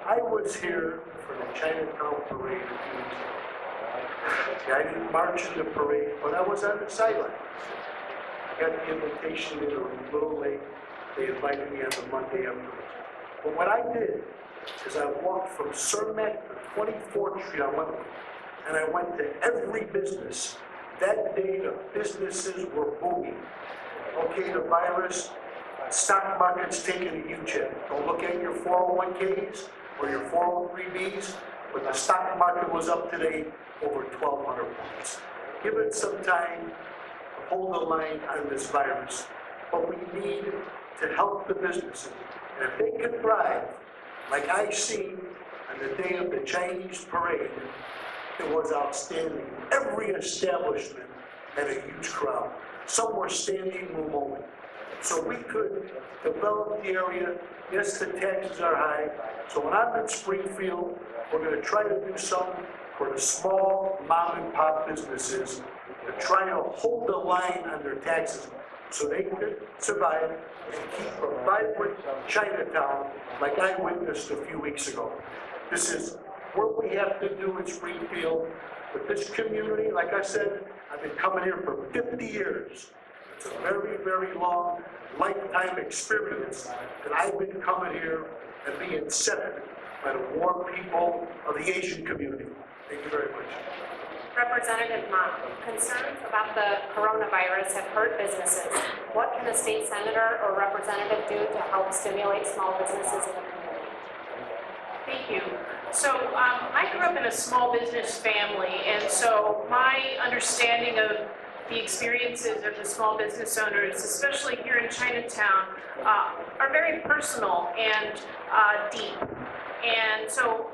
I was here for the Chinatown parade a few weeks ago. I didn't march in the parade, but I was on the sideline. I got the invitation, they were a little late. They invited me on the Monday afterwards. But what I did is I walked from Cermak to 24th Street on Wentworth, and I went to every business. That day, the businesses were booming. Okay, the virus, stock market's taking a huge hit. Don't look at your 401ks or your 403bs, but the stock market was up today over 1,200 points. Give it some time to hold the line on this virus, but we need to help the businesses. And if they can thrive, like I seen on the day of the Chinese parade, it was outstanding. Every establishment had a huge crowd. Some were standing room only. So we could develop the area. Yes, the taxes are high. So when I'm in Springfield, we're going to try to do something for the small mom and pop businesses to try to hold the line on their taxes so they could survive and keep a vibrant Chinatown like I witnessed a few weeks ago. This is what we have to do in Springfield with this community. Like I said, I've been coming here for 50 years. It's a very, very long lifetime experience that I've been coming here and being accepted by the warm people of the Asian community. Thank you very much. Representative Ma, concerns about the coronavirus have hurt businesses. What can a state senator or representative do to help stimulate small businesses in the community? Thank you. So I grew up in a small business family, and so my understanding of the experiences of the small business owners, especially here in Chinatown, are very personal and deep. And so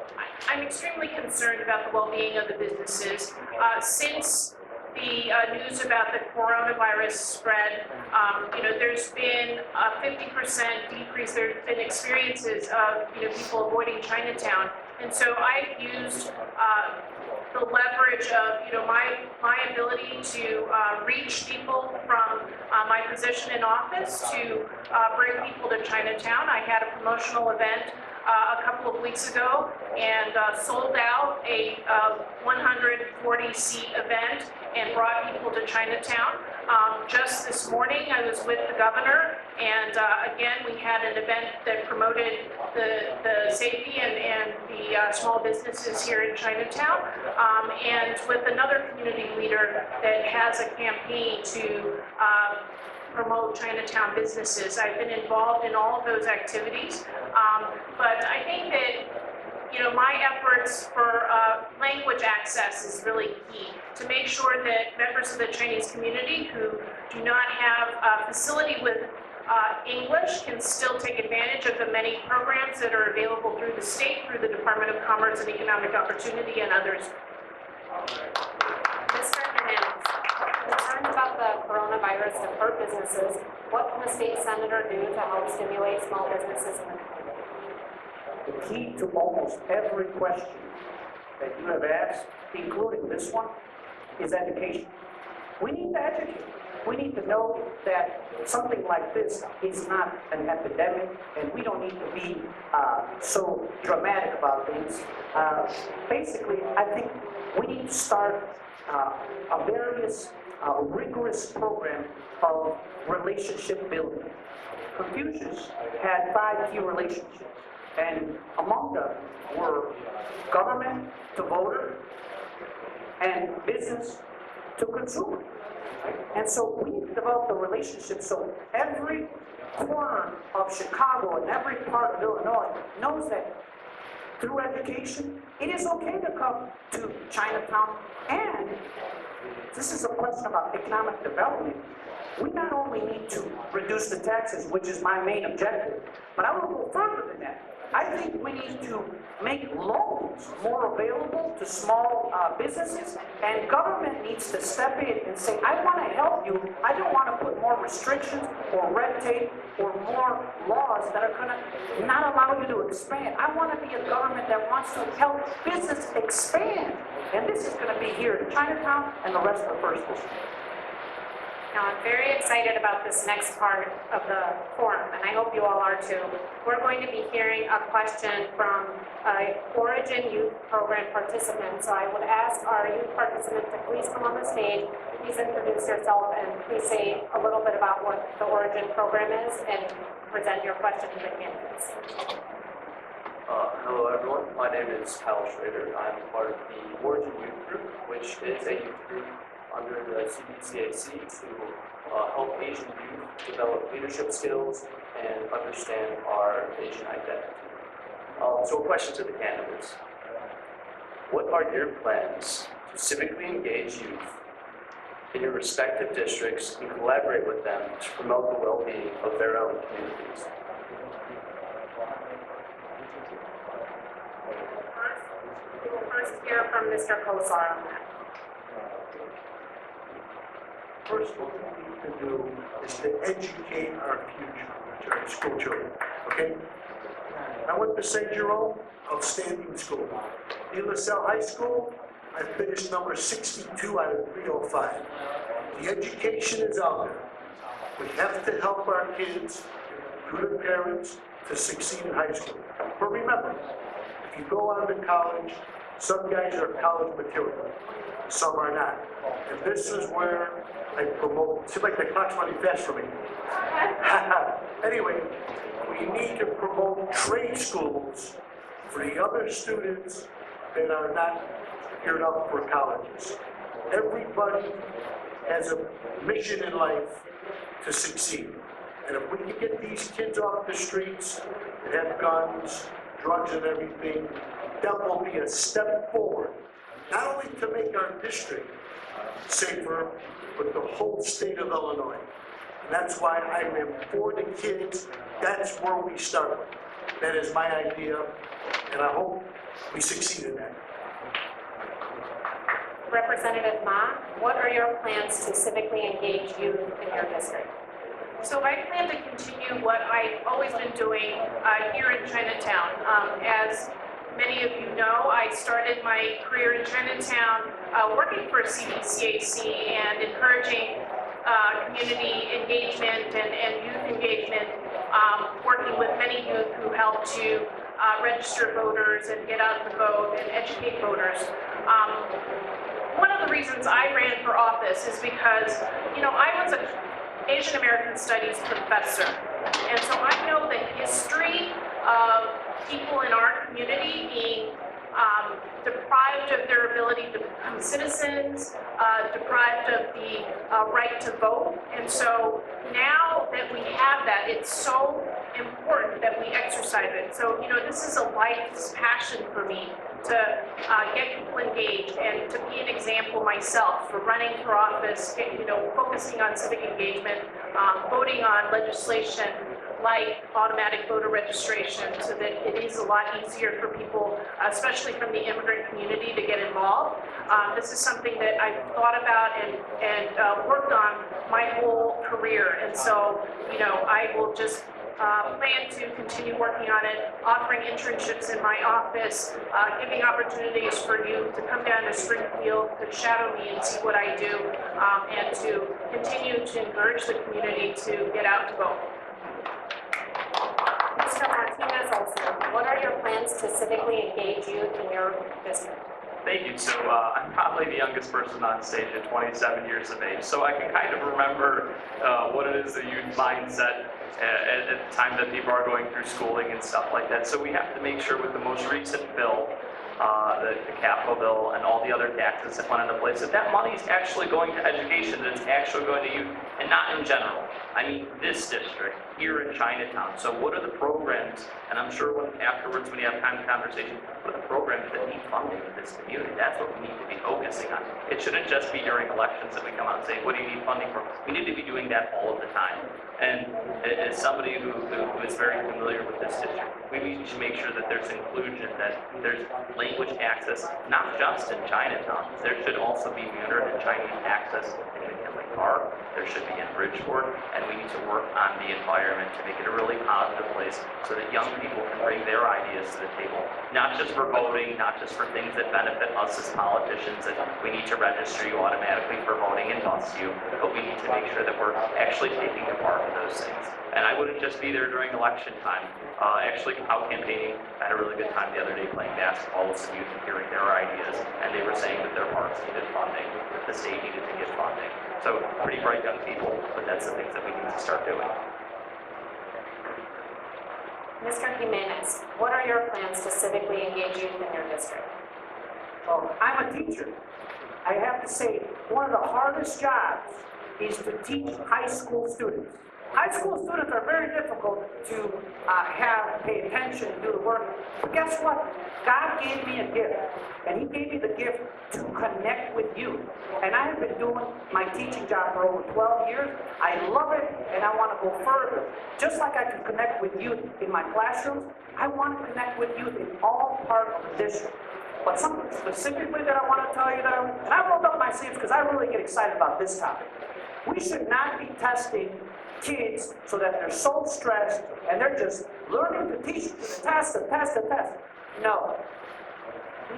I'm extremely concerned about the well-being of the businesses. Since the news about the coronavirus spread, there's been a 50% decrease. There's been experiences of, people avoiding Chinatown. And so I've used the leverage of, my ability to reach people from my position in office to bring people to Chinatown. I had a promotional event a couple of weeks ago and sold out a 140-seat event and brought people to Chinatown. Just this morning, I was with the governor, and again, we had an event that promoted the safety and the small businesses here in Chinatown, and with another community leader that has a campaign to promote Chinatown businesses. I've been involved in all of those activities, but I think that my efforts for language access is really key to make sure that members of the Chinese community who do not have a facility with English can still take advantage of the many programs that are available through the state, through the Department of Commerce and Economic Opportunity and others. Mr. Haines, concerns about the coronavirus have hurt businesses. What can a state senator do to help stimulate small businesses in the community? The key to almost every question that you have asked, including this one, is education. We need to educate. We need to know that something like this is not an epidemic, and we don't need to be so dramatic about things. Basically, I think we need to start a various rigorous program of relationship building. Confucius had 5 key relationships. And among them were government to voter and business to consumer. And so we need to develop the relationship so every corner of Chicago and every part of Illinois knows that through education, it is okay to come to Chinatown. And this is a question about economic development. we not only need to reduce the taxes, which is my main objective, but I will go further than that. I think we need to make loans more available to small businesses, and government needs to step in and say, I want to help you. I don't want to put more restrictions or red tape or more laws that are going to not allow you to expand. I want to be a government that wants to help business expand. And this is going to be here in Chinatown and the rest of the First District. Now, I'm very excited about this next part of the forum, and I hope you all are too. We're going to be hearing a question from Origin Youth Program participant. So I would ask our youth participant to please come on the stage, please introduce yourself, and please say a little bit about what the Origin Program is and present your question to the candidates. Hello everyone, my name is Kyle Schrader. I'm part of the Origin Youth Group, which is a youth group under the CBCAC to help Asian youth develop leadership skills and understand our Asian identity. So a question to the candidates. What are your plans to civically engage youth in your respective districts and collaborate with them to promote the well-being of their own communities? We will first hear from Mr. Kosar on that. First, what we need to do is to educate our future, which are school children, okay? I went to St. Jerome, outstanding school. De La Salle High School, I finished number 62 out of 305. The education is out there. We have to help our kids, through their parents, to succeed in high school. But remember, if you go on to college, some guys are college material, some are not. And this is where I promote, seems like the clock's running fast for me. Anyway, we need to promote trade schools for the other students that are not geared up for colleges. Everybody has a mission in life to succeed. And if we can get these kids off the streets that have guns, drugs and everything, that will be a step forward, not only to make our district safer, but the whole state of Illinois. And that's why I'm for the kids. That's where we start. That is my idea, and I hope we succeed in that. Representative Ma, what are your plans to civically engage youth in your district? So I plan to continue what I've always been doing here in Chinatown. As many of you know, I started my career in Chinatown working for CBCAC and encouraging community engagement and youth engagement, working with many youth who help to register voters and get out the vote and educate voters. One of the reasons I ran for office is because, I was an Asian American Studies professor. And so I know the history of people in our community being deprived of their ability to become citizens, deprived of the right to vote. And so now that we have that, it's so important that we exercise it. So, this is a life's passion for me to get people engaged and to be an example myself for running for office, focusing on civic engagement, voting on legislation like automatic voter registration so that it is a lot easier for people, especially from the immigrant community, to get involved. This is something that I've thought about and worked on my whole career. And so, I will just plan to continue working on it, offering internships in my office, giving opportunities for you to come down to Springfield, to shadow me and see what I do, and to continue to encourage the community to get out to vote. Mr. Martinez also, what are your plans to civically engage youth in your district? Thank you. So I'm probably the youngest person on stage at 27 years of age, so I can kind of remember what it is, the youth mindset at the time that people are going through schooling and stuff like that. So we have to make sure with the most recent bill, the capital bill and all the other taxes that went into place, that money is actually going to education, that it's actually going to youth and not in general. I mean, this district, here in Chinatown. So what are the programs, and I'm sure afterwards when you have kind of conversation, what are the programs that need funding in this community? That's what we need to be focusing on. It shouldn't just be during elections that we come out and say, what do you need funding for? We need to be doing that all of the time. And as somebody who is very familiar with this district, we need to make sure that there's inclusion, that there's language access, not just in Chinatown. There should also be Mandarin and Chinese access in McKinley Park. There should be in Bridgeport, and we need to work on the environment to make it a really positive place so that young people can bring their ideas to the table, not just for voting, not just for things that benefit us as politicians, that we need to register you automatically for voting and bus you, but we need to make sure that we're actually taking a part of those things. And I wouldn't just be there during election time. Actually, out campaigning, I had a really good time the other day playing basketball with some youth and hearing their ideas, and they were saying that their parks needed funding, that the state needed to get funding. So pretty bright young people, but that's the things that we need to start doing. Mr. Jimenez, what are your plans to civically engage youth in your district? Well, I'm a teacher. I have to say, one of the hardest jobs is to teach high school students. High school students are very difficult to pay attention and do the work. But guess what? God gave me a gift, and He gave me the gift to connect with you. And I have been doing my teaching job for over 12 years. I love it, and I want to go further. Just like I can connect with youth in my classrooms, I want to connect with youth in all parts of the district. But something specifically that I want to tell you that, and I rolled up my sleeves because I really get excited about this topic. We should not be testing kids so that they're so stressed and they're just learning to teach the test. No.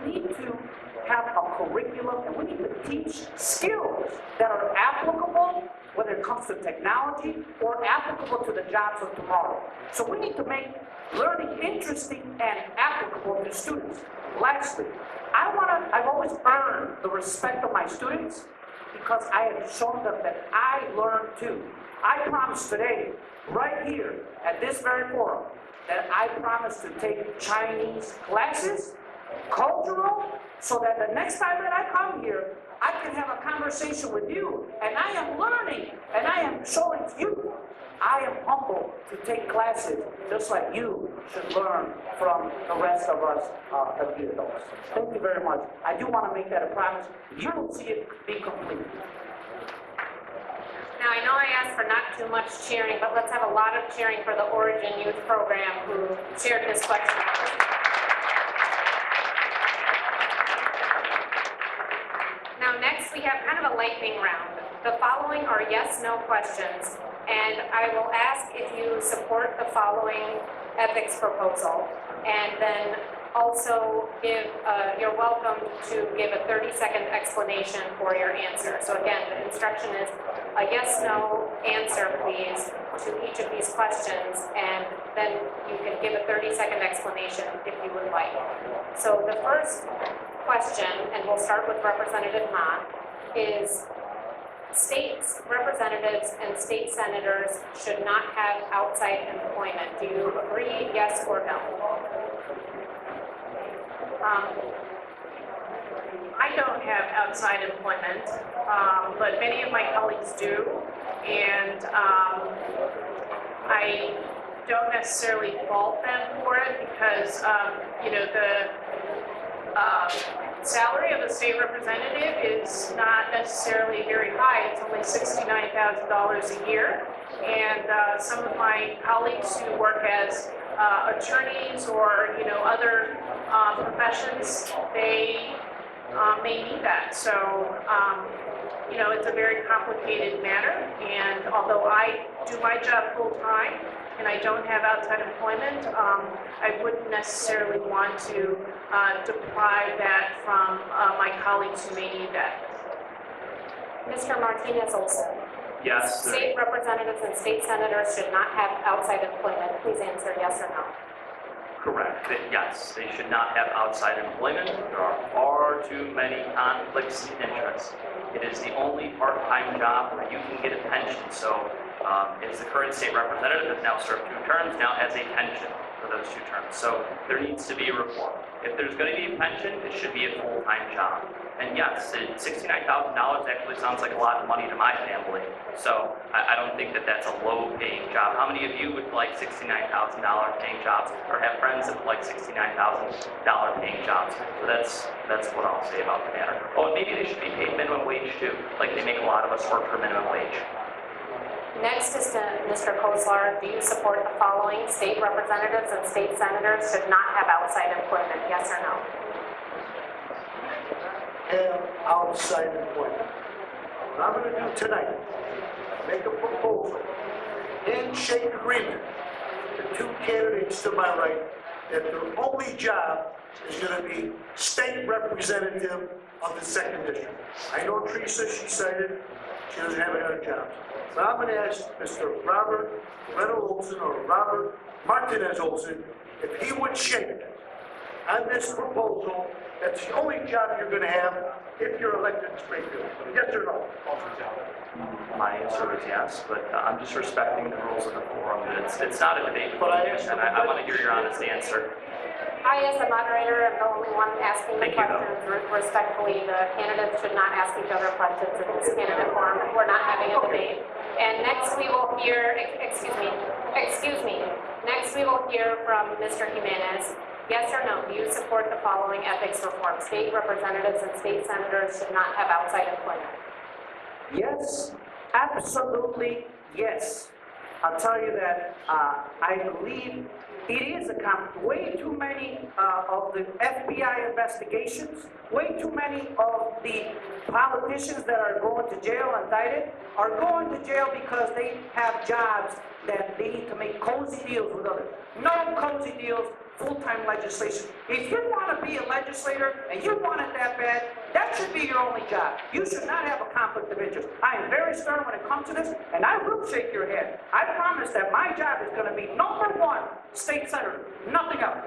We need to have a curriculum and we need to teach skills that are applicable, whether it comes to technology or applicable to the jobs of tomorrow. So we need to make learning interesting and applicable to students. Lastly, I've always earned the respect of my students because I have shown them that I learn too. I promise today, right here, at this very forum, that I promise to take Chinese classes, cultural, so that the next time that I come here, I can have a conversation with you, and I am learning, and I am showing you. I am humbled to take classes just like you should learn from the rest of us, the adults. Thank you very much. I do want to make that a promise. You will see it be complete. Now, I know I asked for not too much cheering, but let's have a lot of cheering for the Origin Youth Program who shared this question. Now, next we have kind of a lightning round. The following are yes/no questions, and I will ask if you support the following ethics proposal, and then also you're welcome to give a 30-second explanation for your answer. So again, the instruction is a yes/no answer, please, to each of these questions, and then you can give a 30-second explanation if you would like. So the first question, and we'll start with Representative Ma, is states, representatives, and state senators should not have outside employment. Do you agree, yes or no? I don't have outside employment, but many of my colleagues do, and I don't necessarily fault them for it because, the salary of a state representative is not necessarily very high. It's only $69,000 a year, and some of my colleagues who work as attorneys or, other professions, they may need that. So, it's a very complicated matter, and although I do my job full-time and I don't have outside employment, I wouldn't necessarily want to deprive that from my colleagues who may need that. Mr. Martinez Olson. Yes. State representatives and state senators should not have outside employment. Please answer yes or no. Correct. Yes, they should not have outside employment. There are far too many conflicts of interest. It is the only part-time job where you can get a pension. So, as the current state representative has now served 2 terms, now has a pension for those 2 terms. So there needs to be a reform. If there's gonna be a pension, it should be a full-time job. And yes, $69,000 actually sounds like a lot of money to my family. So I don't think that that's a low-paying job. How many of you would like $69,000 paying jobs, or have friends that would like $69,000 paying jobs? So that's what I'll say about the matter. Oh, and maybe they should be paid minimum wage too, like they make a lot of us work for minimum wage. Next is to Mr. Kozlar. Do you support the following? State representatives and state senators should not have outside employment, yes or no? Have outside employment. What I'm gonna do tonight, make a proposal, handshake agreement, the two candidates to my right, that their only job is gonna be state representative of the second district. I know Teresa, she cited, she doesn't have any other jobs. But I'm gonna ask Mr. Robert Reynolds Olson or Robert Martinez Olson if he would shake on this proposal. That's the only job you're gonna have if you're elected in Springfield. Yes or no? My answer is yes, but I'm just respecting the rules of the forum. It's not a debate, But I asked and I want to hear your honest answer. I, as the moderator, am the only one asking the Thank you, though. questions. Respectfully, the candidates should not ask each other questions in this candidate forum. We're not having a debate. And next we will hear, excuse me, next we will hear from Mr. Jimenez. Yes or no, do you support the following ethics reform? State representatives and state senators should not have outside employment. Yes, absolutely yes. I'll tell you that I believe it is a conflict. Way too many of the FBI investigations, way too many of the politicians that are going to jail indicted are going to jail because they have jobs that they need to make cozy deals with others. No cozy deals, full-time legislation. If you want to be a legislator and you want it that bad, that should be your only job. You should not have a conflict of interest. I am very stern when it comes to this, and I will shake your head. I promise that my job is going to be number one, state senator, nothing else.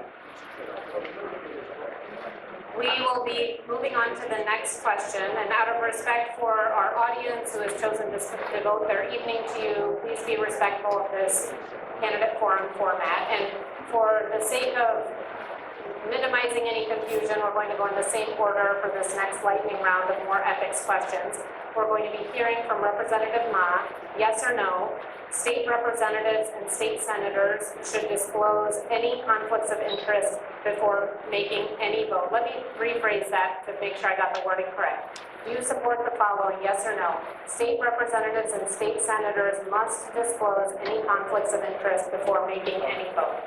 We will be moving on to the next question, and out of respect for our audience who has chosen to devote their evening to you, please be respectful of this candidate forum format. And for the sake of minimizing any confusion, we're going to go in the same order for this next lightning round of more ethics questions. We're going to be hearing from Representative Ma, yes or no. State representatives and state senators should disclose any conflicts of interest before making any vote. Let me rephrase that to make sure I got the wording correct. Do you support the following, yes or no? State representatives and state senators must disclose any conflicts of interest before making any vote.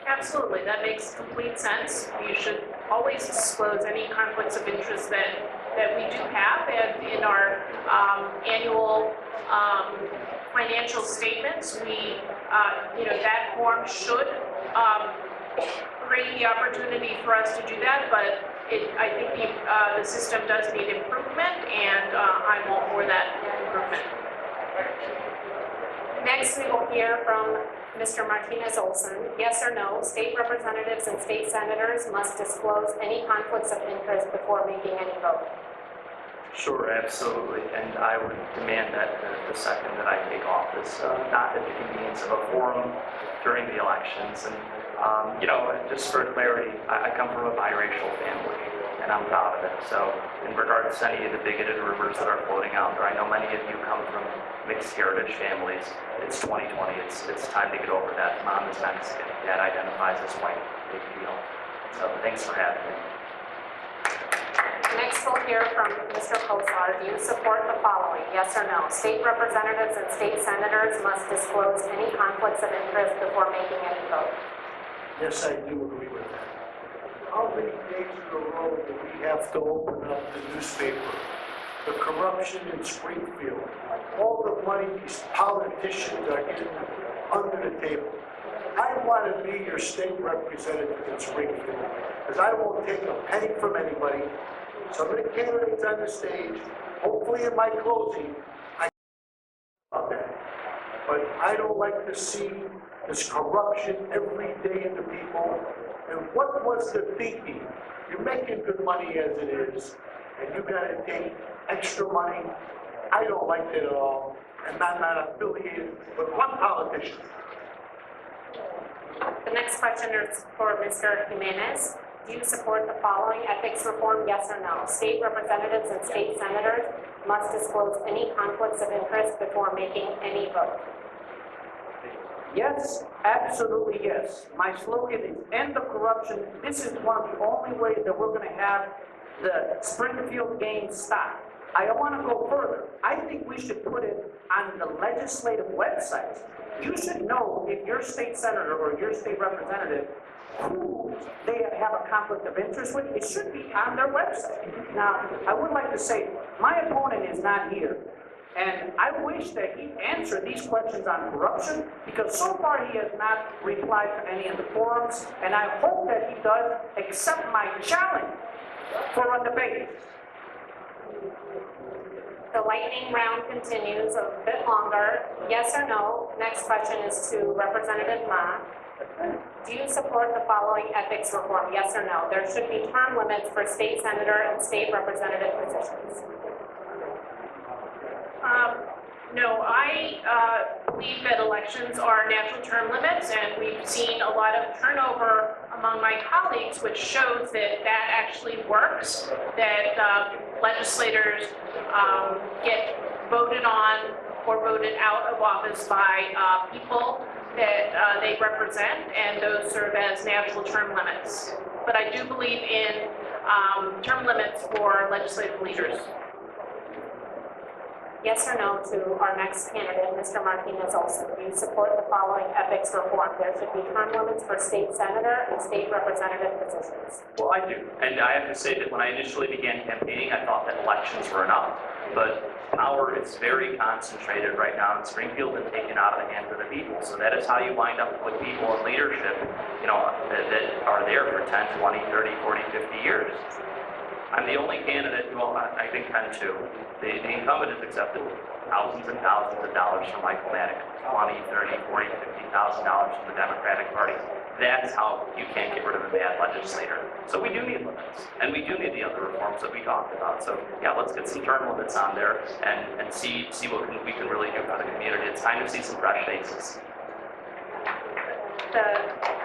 Absolutely, that makes complete sense. You should always disclose any conflicts of interest that we do have, and in our annual financial statements, we, that form should create the opportunity for us to do that, but I think the system does need improvement, and I'm all for that improvement. Next, we will hear from Mr. Martinez Olson. Yes or no, state representatives and state senators must disclose any conflicts of interest before making any vote. Sure, absolutely, and I would demand that the second that I take office, not at the convenience of a forum during the elections. And, just for clarity, I come from a biracial family, and I'm proud of it. So in regards to any of the bigoted rumors that are floating out there, I know many of you come from mixed heritage families. It's 2020, it's time to get over that. Mom is Mexican, Dad identifies as white, big deal. So thanks for having me. Next, we'll hear from Mr. Kozlar. Do you support the following, yes or no? State representatives and state senators must disclose any conflicts of interest before making any vote. Yes, I do agree with that. How many days in a row do we have to open up the newspaper? The corruption in Springfield, all the money these politicians are getting under the table. I want to be your state representative in Springfield, because I won't take a penny from anybody. Some of the candidates on the stage, hopefully in my closing, but I don't like to see this corruption every day in the people. And what was the thinking? You're making good money as it is, and you got to take extra money. I don't like that at all, and I'm not affiliated with one politician. The next question is for Mr. Jimenez. do you support the following ethics reform, yes or no? State representatives and state senators must disclose any conflicts of interest before making any vote. Yes, absolutely yes. My slogan is end the corruption. This is one of the only ways that we're gonna have the Springfield game stop. I want to go further. I think we should put it on the legislative websites. You should know if your state senator or your state representative, who they have a conflict of interest with, it should be on their website. Now, I would like to say, my opponent is not here. And I wish that he answered these questions on corruption, because so far he has not replied to any of the forums, and I hope that he does accept my challenge for a debate. The lightning round continues a bit longer. Yes or no? Next question is to Representative Ma. Do you support the following ethics reform? Yes or no? There should be term limits for state senator and state representative positions. No, I believe that elections are natural term limits, and we've seen a lot of turnover among my colleagues, which shows that that actually works, that legislators get voted on or voted out of office by people that they represent, and those serve as natural term limits. But I do believe in term limits for legislative leaders. Yes or no to our next candidate, Mr. Martinez Olson. Do you support the following ethics reform? There should be term limits for state senator and state representative positions. Well, I do, and I have to say that when I initially began campaigning, I thought that elections were enough, but power is very concentrated right now in Springfield and taken out of the hands of the people, so that is how you wind up with people in leadership, you know, that are there for 10, 20, 30, 40, 50 years. I'm the only candidate, well, I think 10 too. The incumbent has accepted thousands and thousands of dollars from Michael Madigan, $20, $30, $40, $50,000 from the Democratic Party. That's how you can't get rid of a bad legislator. So we do need limits, and we do need the other reforms that we talked about. So yeah, let's get some term limits on there and see what we can really do for the community. It's time to see some fresh faces. The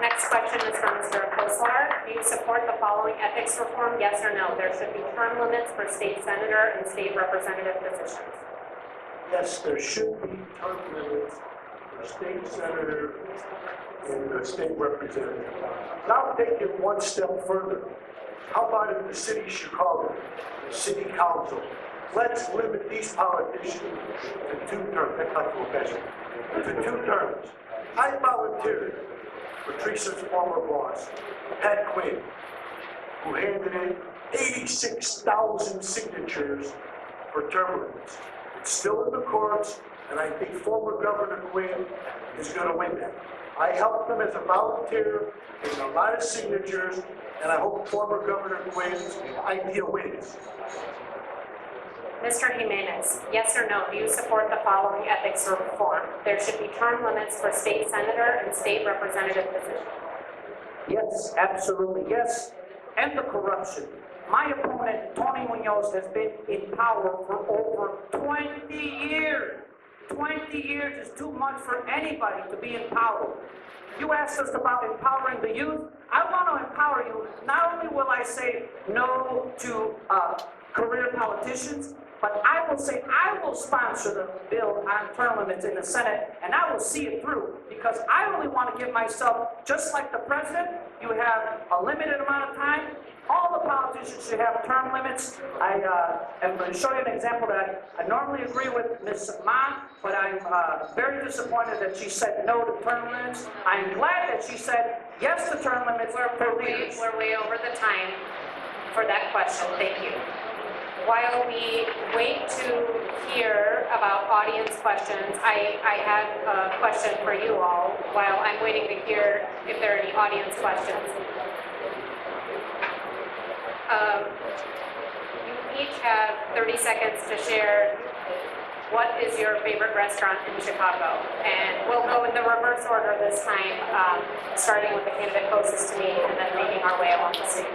next question is from Mr. Koslar. Do you support the following ethics reform? Yes or no? There should be term limits for state senator and state representative positions. Yes, there should be term limits for state senator and the state representative. Now take it one step further. How about in the city of Chicago, the city council? Let's limit these politicians to 2 terms. That's not professional. To 2 terms. I volunteered for Teresa's former boss, Pat Quinn, who handed in 86,000 signatures for term limits. It's still in the courts, and I think former Governor Quinn is going to win that. I helped him as a volunteer, getting a lot of signatures, and I hope former Governor Quinn's idea wins. Mr. Jimenez, yes or no? Do you support the following ethics reform? There should be term limits for state senator and state representative positions. Yes, absolutely, yes. End the corruption. My opponent, Tony Munoz, has been in power for over 20 years. 20 years is too much for anybody to be in power. You asked us about empowering the youth. I want to empower you. Not only will I say no to career politicians, but I will say I will sponsor the bill on term limits in the Senate, and I will see it through, because I really want to give myself, just like the president, you have a limited amount of time. All the politicians should have term limits. I am going to show you an example that I normally agree with Ms. Ma, but I'm very disappointed that she said no to term limits. I'm glad that she said yes to term limits for leaders. We're way over the time for that question. Thank you. While we wait to hear about audience questions, I have a question for you all while I'm waiting to hear if there are any audience questions. You each have 30 seconds to share what is your favorite restaurant in Chicago. And we'll go in the reverse order this time, starting with the candidate closest to me and then making our way along the stage.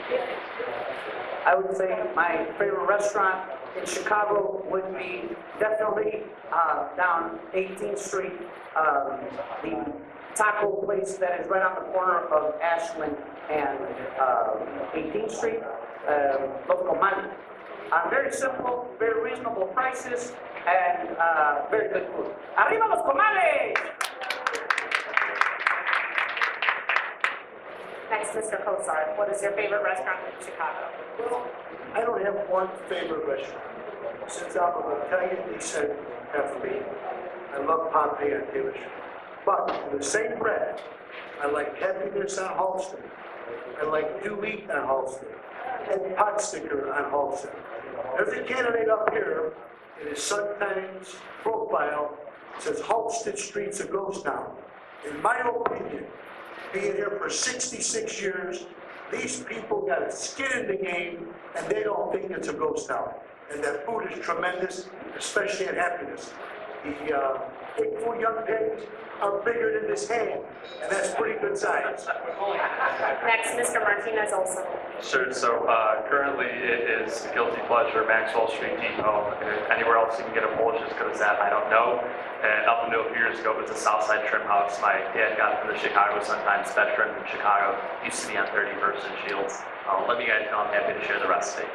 I would say my favorite restaurant in Chicago would be definitely down 18th Street, the taco place that is right on the corner of Ashland and 18th Street, Los Comanches. Very simple, very reasonable prices, and very good food. ¡Arriba los comales! Next, Mr. Kosar, what is your favorite restaurant in Chicago? Well, I don't have one favorite restaurant. Since I'm of Italian descent, halfway, I love Pompeii and Jewish. But in the same breath, I like Happiness on Halston. I like Do Eat on Halston. And Pot Sticker on Halston. There's a candidate up here in his Sun-Times profile says Halsted Street's a ghost town. In my opinion, being here for 66 years, these people got a skin in the game and they don't think it's a ghost town. And that food is tremendous, especially at Happiness. The big food young pigs are bigger than this hand, and that's pretty good size. Next, Mr. Martinez Olson. Sure, so currently it is Guilty Pleasure, Maxwell Street Depot. If anywhere else you can get a Polish as good as that, I don't know. And up until a few years ago, it was a Southside Trim House. My dad got from the Chicago Sun-Times, veteran from Chicago, used to be on 31st and Shields. Let me guys know, I'm happy to share the recipe.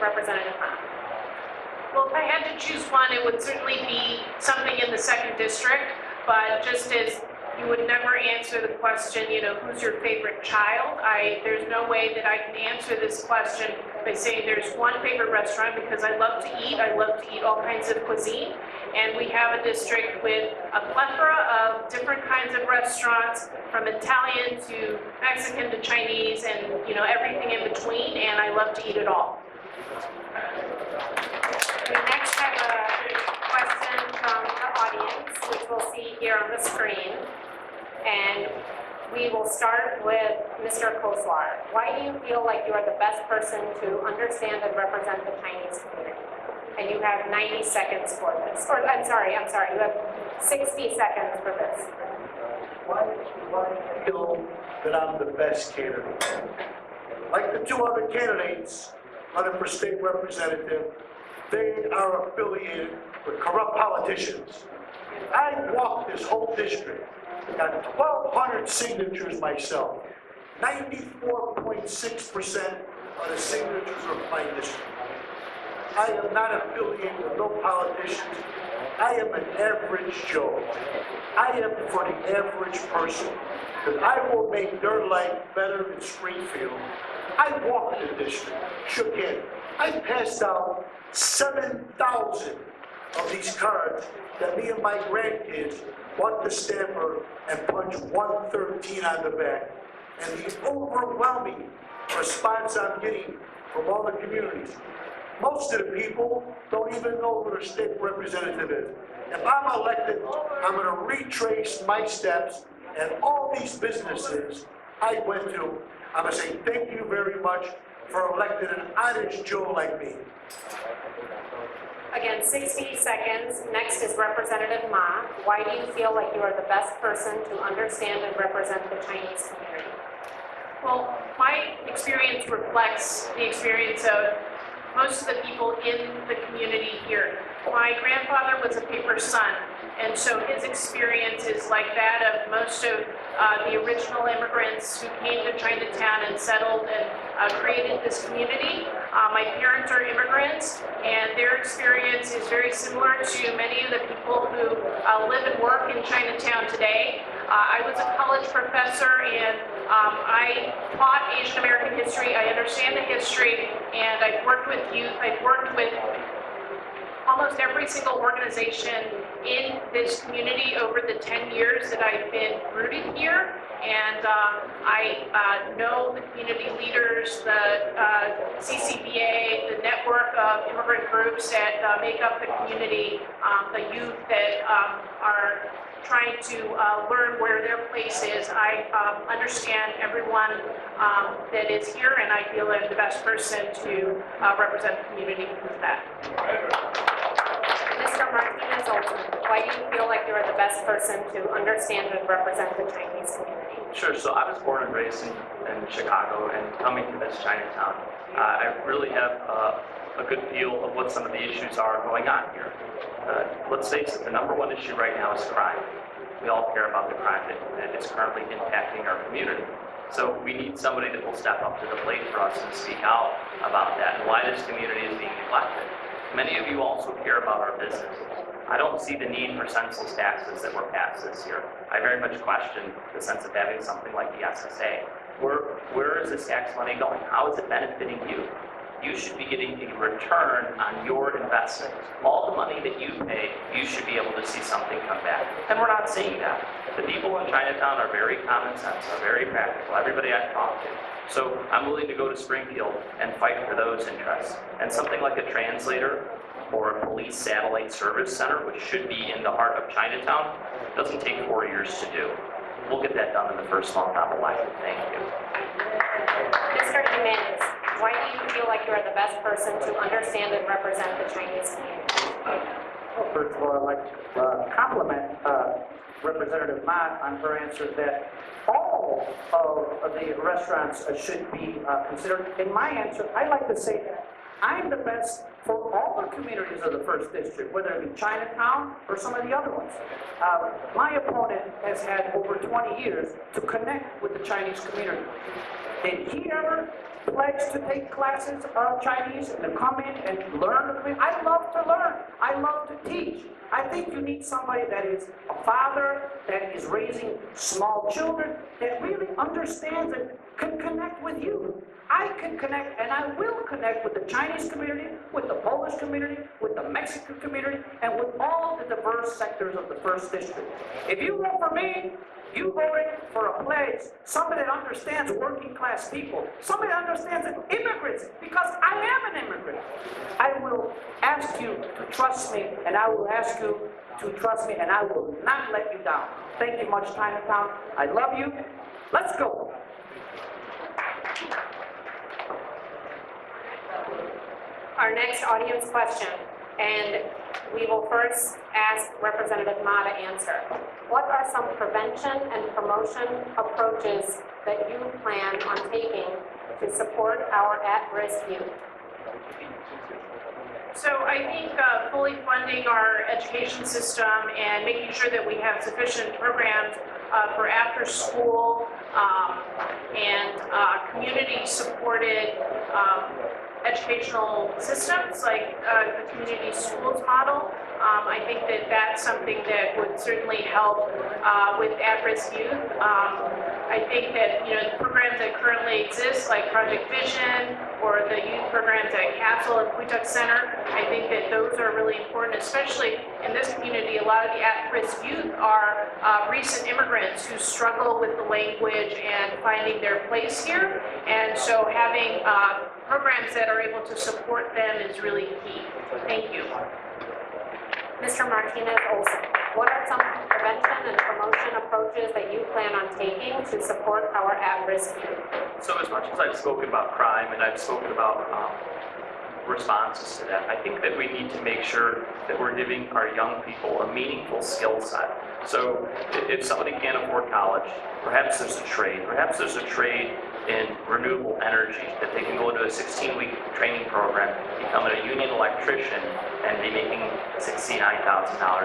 Representative Han. Well, if I had to choose one, it would certainly be something in the second district, but just as you would never answer the question, who's your favorite child? There's no way that I can answer this question by saying there's one favorite restaurant, because I love to eat. I love to eat all kinds of cuisine. And we have a district with a plethora of different kinds of restaurants, from Italian to Mexican to Chinese and, everything in between, and I love to eat it all. We next have a question from the audience, which we'll see here on the screen. And we will start with Mr. Kosar. Why do you feel like you are the best person to understand and represent the Chinese community? And you have 90 seconds for this. Or, I'm sorry, you have 60 seconds for this. Why do I feel that I'm the best candidate? Like the two other candidates running for state representative, they are affiliated with corrupt politicians. I walked this whole district, got 1,200 signatures myself. 94.6% of the signatures are my district. I am not affiliated with no politicians. I am an average Joe. I am for the average person, because I will make their life better in Springfield. I walked the district, shook hands. I passed out 7,000 of these cards that me and my grandkids want the stamper and punch 113 on the back. And the overwhelming response I'm getting from all the communities, most of the people don't even know who their state representative is. If I'm elected, I'm going to retrace my steps, and all these businesses I went to, I'm going to say thank you very much for electing an honest Joe like me. Again, 60 seconds. Next is Representative Ma. Why do you feel like you are the best person to understand and represent the Chinese community? Well, my experience reflects the experience of most of the people in the community here. My grandfather was a paper son, and so his experience is like that of most of the original immigrants who came to Chinatown and settled and created this community. My parents are immigrants, and their experience is very similar to many of the people who live and work in Chinatown today. I was a college professor, and I taught Asian American history. I understand the history, and I've worked with youth. I've worked with almost every single organization in this community over the 10 years that I've been rooted here. And I know the community leaders, the CCBA, the network of immigrant groups that make up the community, the youth that are trying to learn where their place is. I understand everyone that is here, and I feel I'm the best person to represent the community with that. Mr. Martinez Olson, why do you feel like you are the best person to understand and represent the Chinese community? Sure, so I was born and raised in Chicago, and coming to this Chinatown, I really have a good feel of what some of the issues are going on here. Let's face it, the number one issue right now is crime. we all care about the crime that is currently impacting our community. So we need somebody that will step up to the plate for us and speak out about that and why this community is being neglected. Many of you also care about our businesses. I don't see the need for senseless taxes that were passed this year. I very much question the sense of having something like the SSA. Where is this tax money going? How is it benefiting you? You should be getting a return on your investment. All the money that you pay, you should be able to see something come back. And we're not seeing that. The people in Chinatown are very common sense, are very practical, everybody I've talked to. So I'm willing to go to Springfield and fight for those interests. And something like a translator or a police satellite service center, which should be in the heart of Chinatown, doesn't take 4 years to do. We'll get that done in the first month I'm elected. Thank you. Mr. Haines, why do you feel like you're the best person to understand and represent the Chinese community? Well, first of all, I'd like to compliment Representative Mott on her answer that all of the restaurants should be considered. In my answer, I'd like to say that I'm the best for all the communities of the first district, whether it be Chinatown or some of the other ones. My opponent has had over 20 years to connect with the Chinese community. Did he ever pledge to take classes of Chinese and to come in and learn? I love to learn. I love to teach. I think you need somebody that is a father, that is raising small children, that really understands and can connect with you. I can connect, and I will connect with the Chinese community, with the Polish community, with the Mexican community, and with all the diverse sectors of the first district. If you vote for me, you voted for a pledge, somebody that understands working class people, somebody that understands immigrants, because I am an immigrant. I will ask you to trust me, and I will ask you to trust me, and I will not let you down. Thank you much, Chinatown. I love you. Let's go. Our next audience question, and we will first ask Representative Ma to answer. What are some prevention and promotion approaches that you plan on taking to support our at-risk youth? So I think fully funding our education system and making sure that we have sufficient programs for after school and community-supported educational systems like the community schools model. I think that that's something that would certainly help with at-risk youth. I think that, the programs that currently exist, like Project Vision or the youth programs at Castle and Quituck Center, I think that those are really important, especially in this community. A lot of the at-risk youth are recent immigrants who struggle with the language and finding their place here. And so having programs that are able to support them is really key. Thank you. Mr. Martinez-Olson, what are some prevention and promotion approaches that you plan on taking to support our at-risk youth? So as much as I've spoken about crime and I've spoken about responses to that, I think that we need to make sure that we're giving our young people a meaningful skill set. So if somebody can't afford college, perhaps there's a trade. Perhaps there's a trade in renewable energy that they can go into a 16-week training program, become a union electrician, and be making $69,000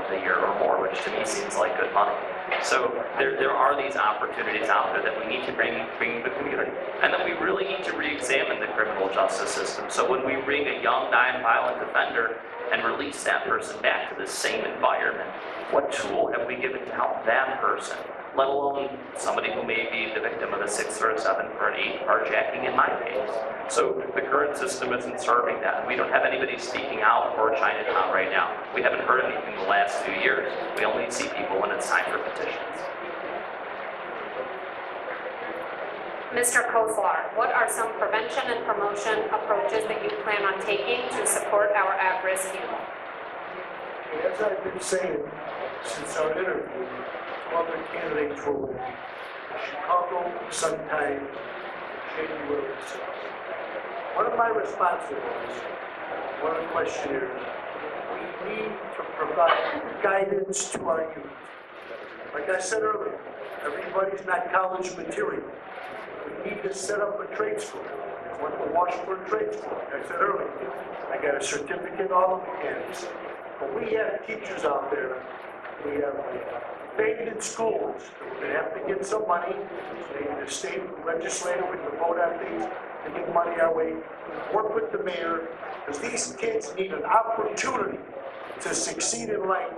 a year or more, which to me seems like good money. So there are these opportunities out there that we need to bring the community, and that we really need to re-examine the criminal justice system. So when we bring a young nonviolent offender and release that person back to the same environment, what tool have we given to help that person, let alone somebody who may be the victim of a 6th or a 7th or an 8th carjacking in my case. So the current system isn't serving that. We don't have anybody speaking out for Chinatown right now. We haven't heard anything in the last 2 years. We only see people when it's time for petitions. Mr. Kozlar, what are some prevention and promotion approaches that you plan on taking to support our at-risk youth? As I've been saying since our interview, other candidates will win. Chicago sometime in January 6th. One of my responses was, one of the questionnaires, we need to provide guidance to our youth. Like I said earlier, everybody's not college material. We need to set up a trade school. I went to Washington Trade School, like I said earlier. I got a certificate, all the mechanics. But we have teachers out there We have abandoned schools. We're gonna have to get some money. The state legislature, we can vote on things to get money our way. Work with the mayor, because these kids need an opportunity to succeed in life,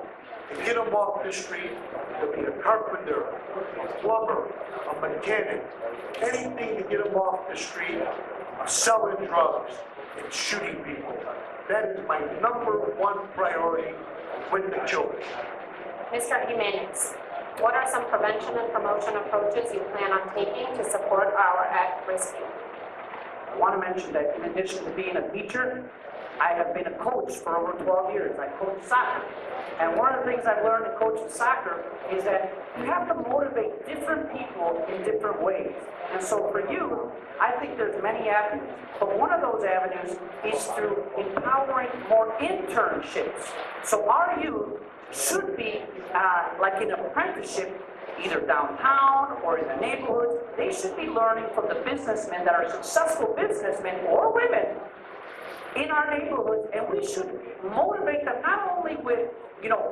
to get them off the street, to be a carpenter, a plumber, a mechanic, anything to get them off the street of selling drugs and shooting people. That is my #1 priority with the children. Mr. Jimenez, what are some prevention and promotion approaches you plan on taking to support our at-risk youth? I want to mention that in addition to being a teacher, I have been a coach for over 12 years. I coach soccer. And one of the things I've learned to coach soccer is that you have to motivate different people in different ways. And so for you, I think there's many avenues. But one of those avenues is through empowering more internships. So our youth should be like an apprenticeship, either downtown or in the neighborhoods. They should be learning from the businessmen that are successful businessmen or women in our neighborhoods, and we should motivate them not only with,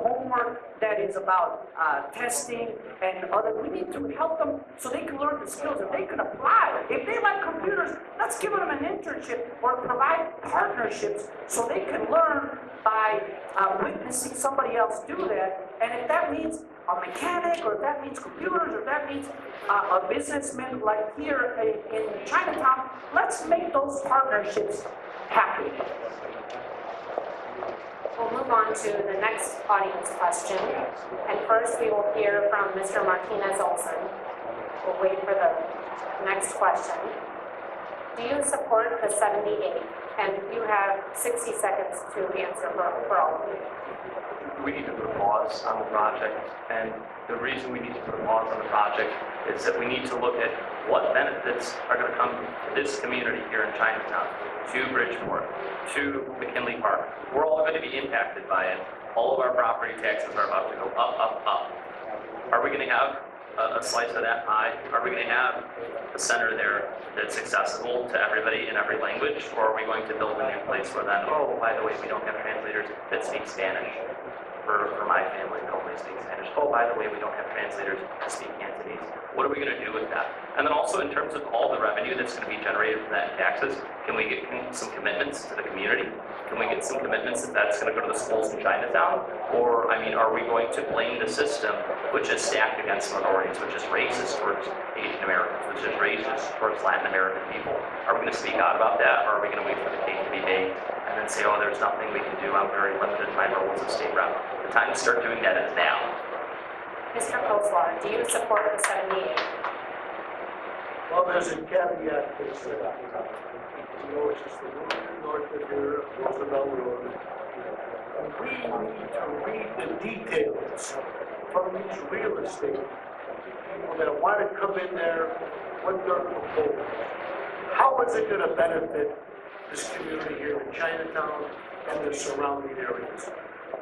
homework that is about testing and other. We need to help them so they can learn the skills that they can apply. If they like computers, let's give them an internship or provide partnerships so they can learn by witnessing somebody else do that. And if that means a mechanic, or if that means computers, or if that means a businessman like here in Chinatown, let's make those partnerships happen. We'll move on to the next audience question. And first, we will hear from Mr. Martinez Olson. We'll wait for the next question. Do you support the 78? And you have 60 seconds to answer for all of you. We need to put a pause on the project, and the reason we need to put a pause on the project is that we need to look at what benefits are going to come to this community here in Chinatown, to Bridgeport, to McKinley Park. We're all going to be impacted by it. All of our property taxes are about to go up, up, up. Are we going to have a slice of that pie? Are we going to have a center there that's accessible to everybody in every language, or are we going to build a new place where then, oh, by the way, we don't have translators that speak Spanish? For my family, nobody speaks Spanish. Oh, by the way, we don't have translators to speak Cantonese. What are we going to do with that? And then also in terms of all the revenue that's going to be generated from that in taxes, can we get some commitments to the community? Can we get some commitments that that's going to go to the schools in Chinatown? Or, are we going to blame the system, which is stacked against minorities, which is racist towards Asian Americans, which is racist towards Latin American people? Are we going to speak out about that, or are we going to wait for the cake to be baked and then say, oh, there's nothing we can do, I'm very limited in my role as a state rep? The time to start doing that is now. Mr. Koslar, do you support the 78? Well, there's a caveat that's, it's just the road north of here, Roosevelt Road. We need to read the details from these real estate people that want to come in there, what they're proposing. How is it going to benefit this community here in Chinatown and the surrounding areas?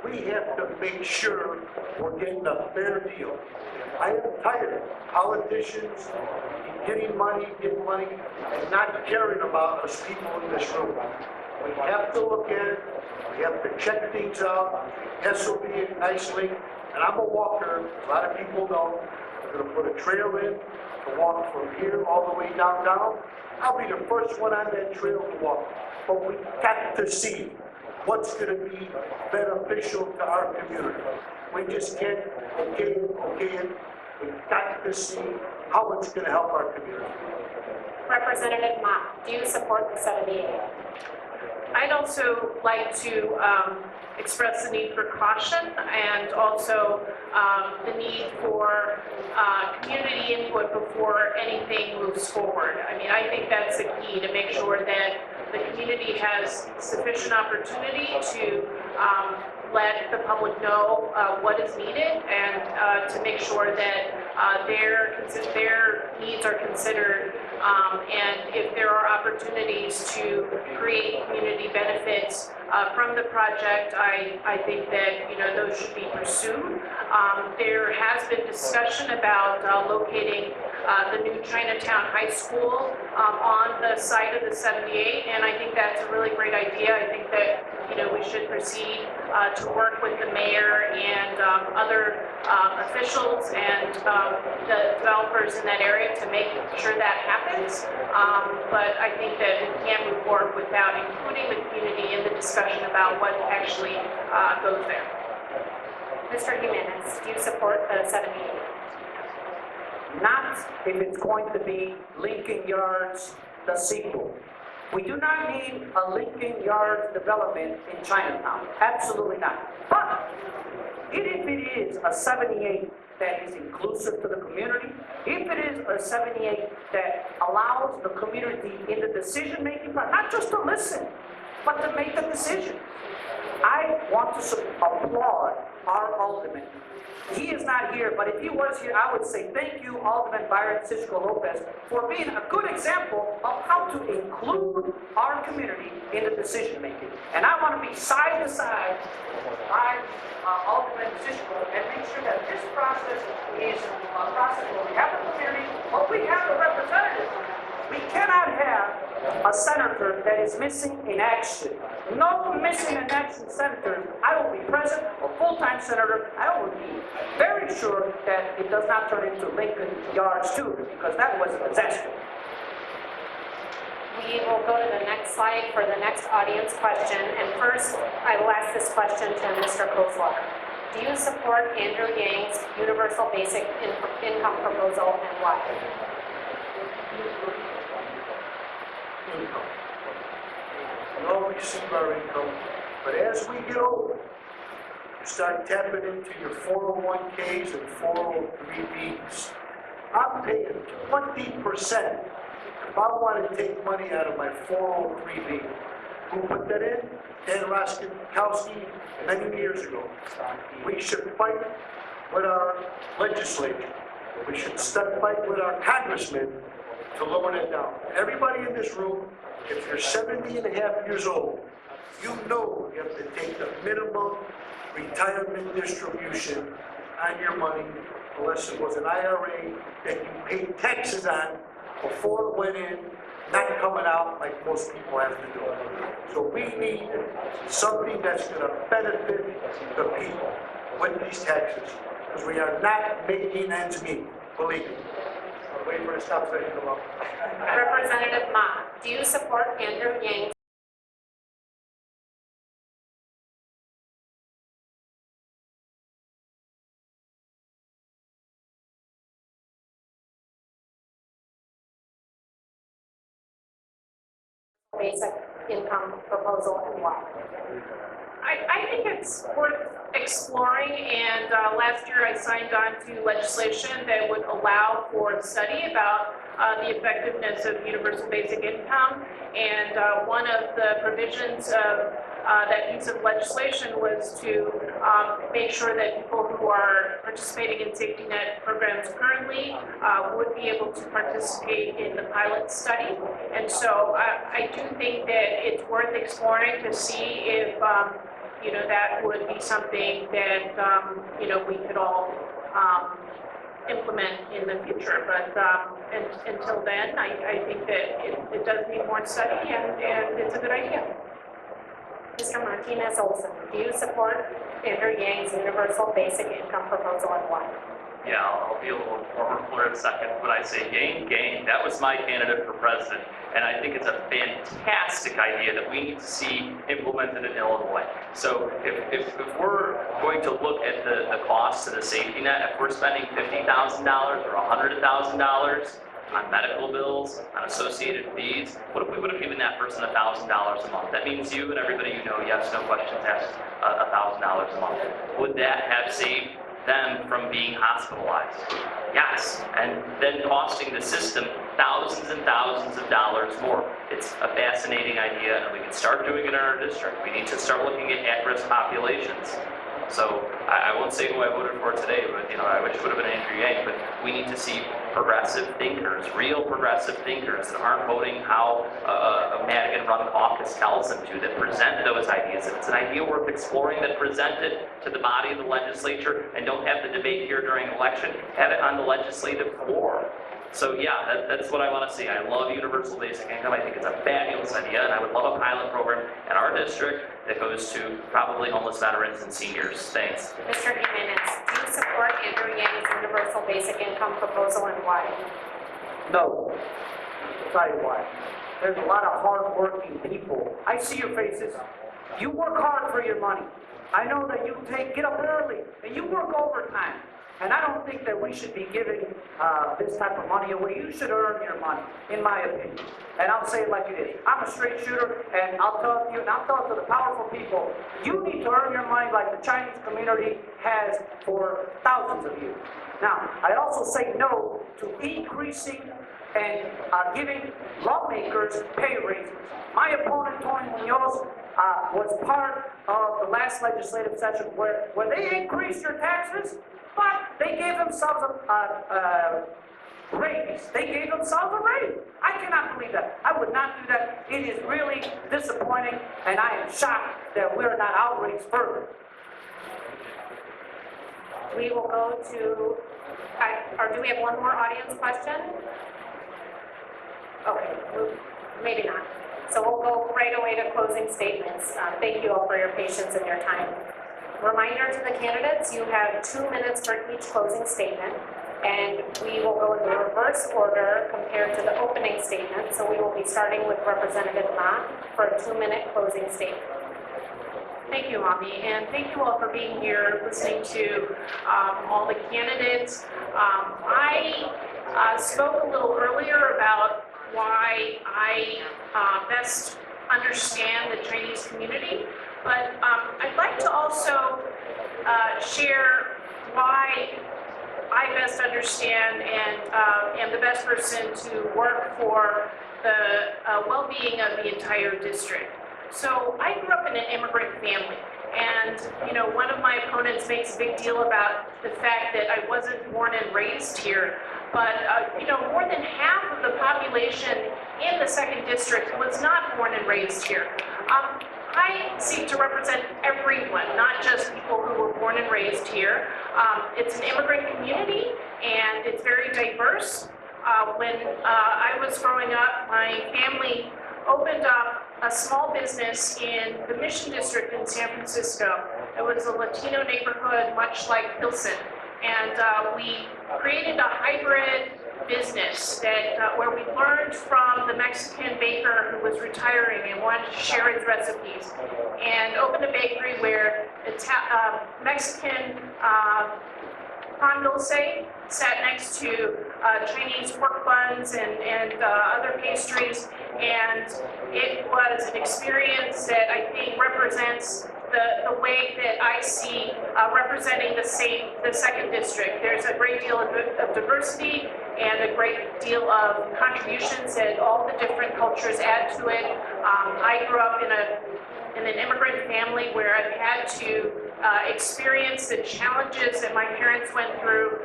We have to make sure we're getting a fair deal. I am tired of politicians getting money, and not caring about us people in this room. We have to look at it, we have to check things out, SOB it nicely, and I'm a walker, a lot of people know. We're gonna put a trail in to walk from here all the way downtown. I'll be the first one on that trail to walk, but we got to see what's going to be beneficial to our community. We just can't okay it. We've got to see how it's going to help our community. Representative Ma, do you support the 78? I'd also like to express the need for caution and also the need for community input before anything moves forward. I think that's the key, to make sure that the community has sufficient opportunity to let the public know what is needed, and to make sure that their needs are considered, and if there are opportunities to create community benefits from the project, I think that those should be pursued. There has been discussion about locating the new Chinatown High School on the site of the 78, and I think that's a really great idea. I think that we should proceed to work with the mayor and other officials and the developers in that area to make sure that happens. But I think that we can't move forward without including the community in the discussion about what actually goes there. Mr. Jimenez, do you support the 78? Not if it's going to be Lincoln Yards, the sequel. We do not need a Lincoln Yards development in Chinatown, absolutely not. But if it is a 78 that is inclusive to the community, if it is a 78 that allows the community in the decision-making process, not just to listen, but to make the decision. I want to applaud our alderman. He is not here, but if he was here, I would say thank you, Alderman Byron Cisco Lopez, for being a good example of how to include our community in the decision-making. And I want to be side to side by Alderman Cisco and make sure that this process is a process where we have the community, but we have the representatives. We cannot have a senator that is missing in action. No missing in action senators. I will be present, a full-time senator. I will be very sure that it does not turn into Lincoln Yards too, because that was a disaster. We will go to the next slide for the next audience question. And first, I will ask this question to Mr. Kozlar. Do you support Andrew Yang's universal basic income proposal and why? Income. We all receive our income, but as we get older, you start tapping into your 401ks and 403bs. I'm paying 20% if I want to take money out of my 403b. Who put that in? Dan Roskowski many years ago. We should fight with our legislature. We should fight with our congressmen to lower that down. Everybody in this room, if you're 70 and a half years old, you know you have to take the minimum retirement distribution on your money, unless it was an IRA that you paid taxes on before it went in, not coming out like most people have to do. So we need something that's going to benefit the people with these taxes, because we are not making ends meet, believe me. Wait for the stop sign to come up. Representative Ma, do you support Andrew Yang's basic income proposal and why? I think it's worth exploring, and last year I signed on to legislation that would allow for a study about the effectiveness of universal basic income, and one of the provisions of that piece of legislation was to make sure that people who are participating in safety net programs currently would be able to participate in the pilot study. And so I do think that it's worth exploring to see if that would be something that we could all implement in the future. But until then, I think that it does need more study, and it's a good idea. Mr. Martinez Olson, do you support Andrew Yang's universal basic income proposal and why? Yeah, I'll be a little more clear in a second. When I say Yang, that was my candidate for president. And I think it's a fantastic idea that we need to see implemented in Illinois. So if we're going to look at the cost of the safety net, if we're spending $50,000 or $100,000 on medical bills, on associated fees, what if we would have given that person $1,000 a month? That means you and everybody you know, yes, no questions asked, $1,000 a month. Would that have saved them from being hospitalized? Yes, and then costing the system thousands and thousands of dollars more. It's a fascinating idea, and we can start doing it in our district. We need to start looking at at-risk populations. So I won't say who I voted for today, but I wish it would have been Andrew Yang, but we need to see progressive thinkers, real progressive thinkers that aren't voting how a Madigan-run caucus tells them to, that present those ideas. If it's an idea worth exploring, that present it to the body of the legislature, and don't have the debate here during election, have it on the legislative floor. So yeah, that's what I want to see. I love universal basic income. I think it's a fabulous idea, and I would love a pilot program in our district that goes to probably homeless veterans and seniors. Thanks. Mr. Jimenez, do you support Andrew Yang's universal basic income proposal and why? No. I'll tell you why. There's a lot of hard-working people. I see your faces. You work hard for your money. I know that you get up early and you work overtime. And I don't think that we should be giving this type of money away. You should earn your money, in my opinion. And I'll say it like it is. I'm a straight shooter, and I'll tell you, and I'll tell it to the powerful people, you need to earn your money like the Chinese community has for thousands of years. Now, I also say no to increasing and giving lawmakers pay raises. My opponent, Tony Munoz, was part of the last legislative session where they increased your taxes, but they gave themselves a raise. They gave themselves a raise. I cannot believe that. I would not do that. It is really disappointing, and I am shocked that we are not outraged further. We will go to, or do we have one more audience question? Okay, maybe not. So we'll go right away to closing statements. Thank you all for your patience and your time. Reminder to the candidates, you have 2 minutes for each closing statement, and we will go in the reverse order compared to the opening statement. So we will be starting with Representative Ma for a 2-minute closing statement. Thank you, Avi, and thank you all for being here, listening to all the candidates. I spoke a little earlier about why I best understand the Chinese community, but I'd like to also share why I best understand and am the best person to work for the well-being of the entire district. So I grew up in an immigrant family, and one of my opponents makes a big deal about the fact that I wasn't born and raised here, but more than half of the population in the 2nd District was not born and raised here. I seek to represent everyone, not just people who were born and raised here. It's an immigrant community, and it's very diverse. When I was growing up, my family opened up a small business in the Mission District in San Francisco. It was a Latino neighborhood, much like Pilsen. And we created a hybrid business that where we learned from the Mexican baker who was retiring and wanted to share his recipes, and opened a bakery where Mexican pan dulce sat next to Chinese pork buns and other pastries, and it was an experience that I think represents the way that I see representing the 2nd District. There's a great deal of diversity and a great deal of contributions that all the different cultures add to it. I grew up in an immigrant family where I've had to experience the challenges that my parents went through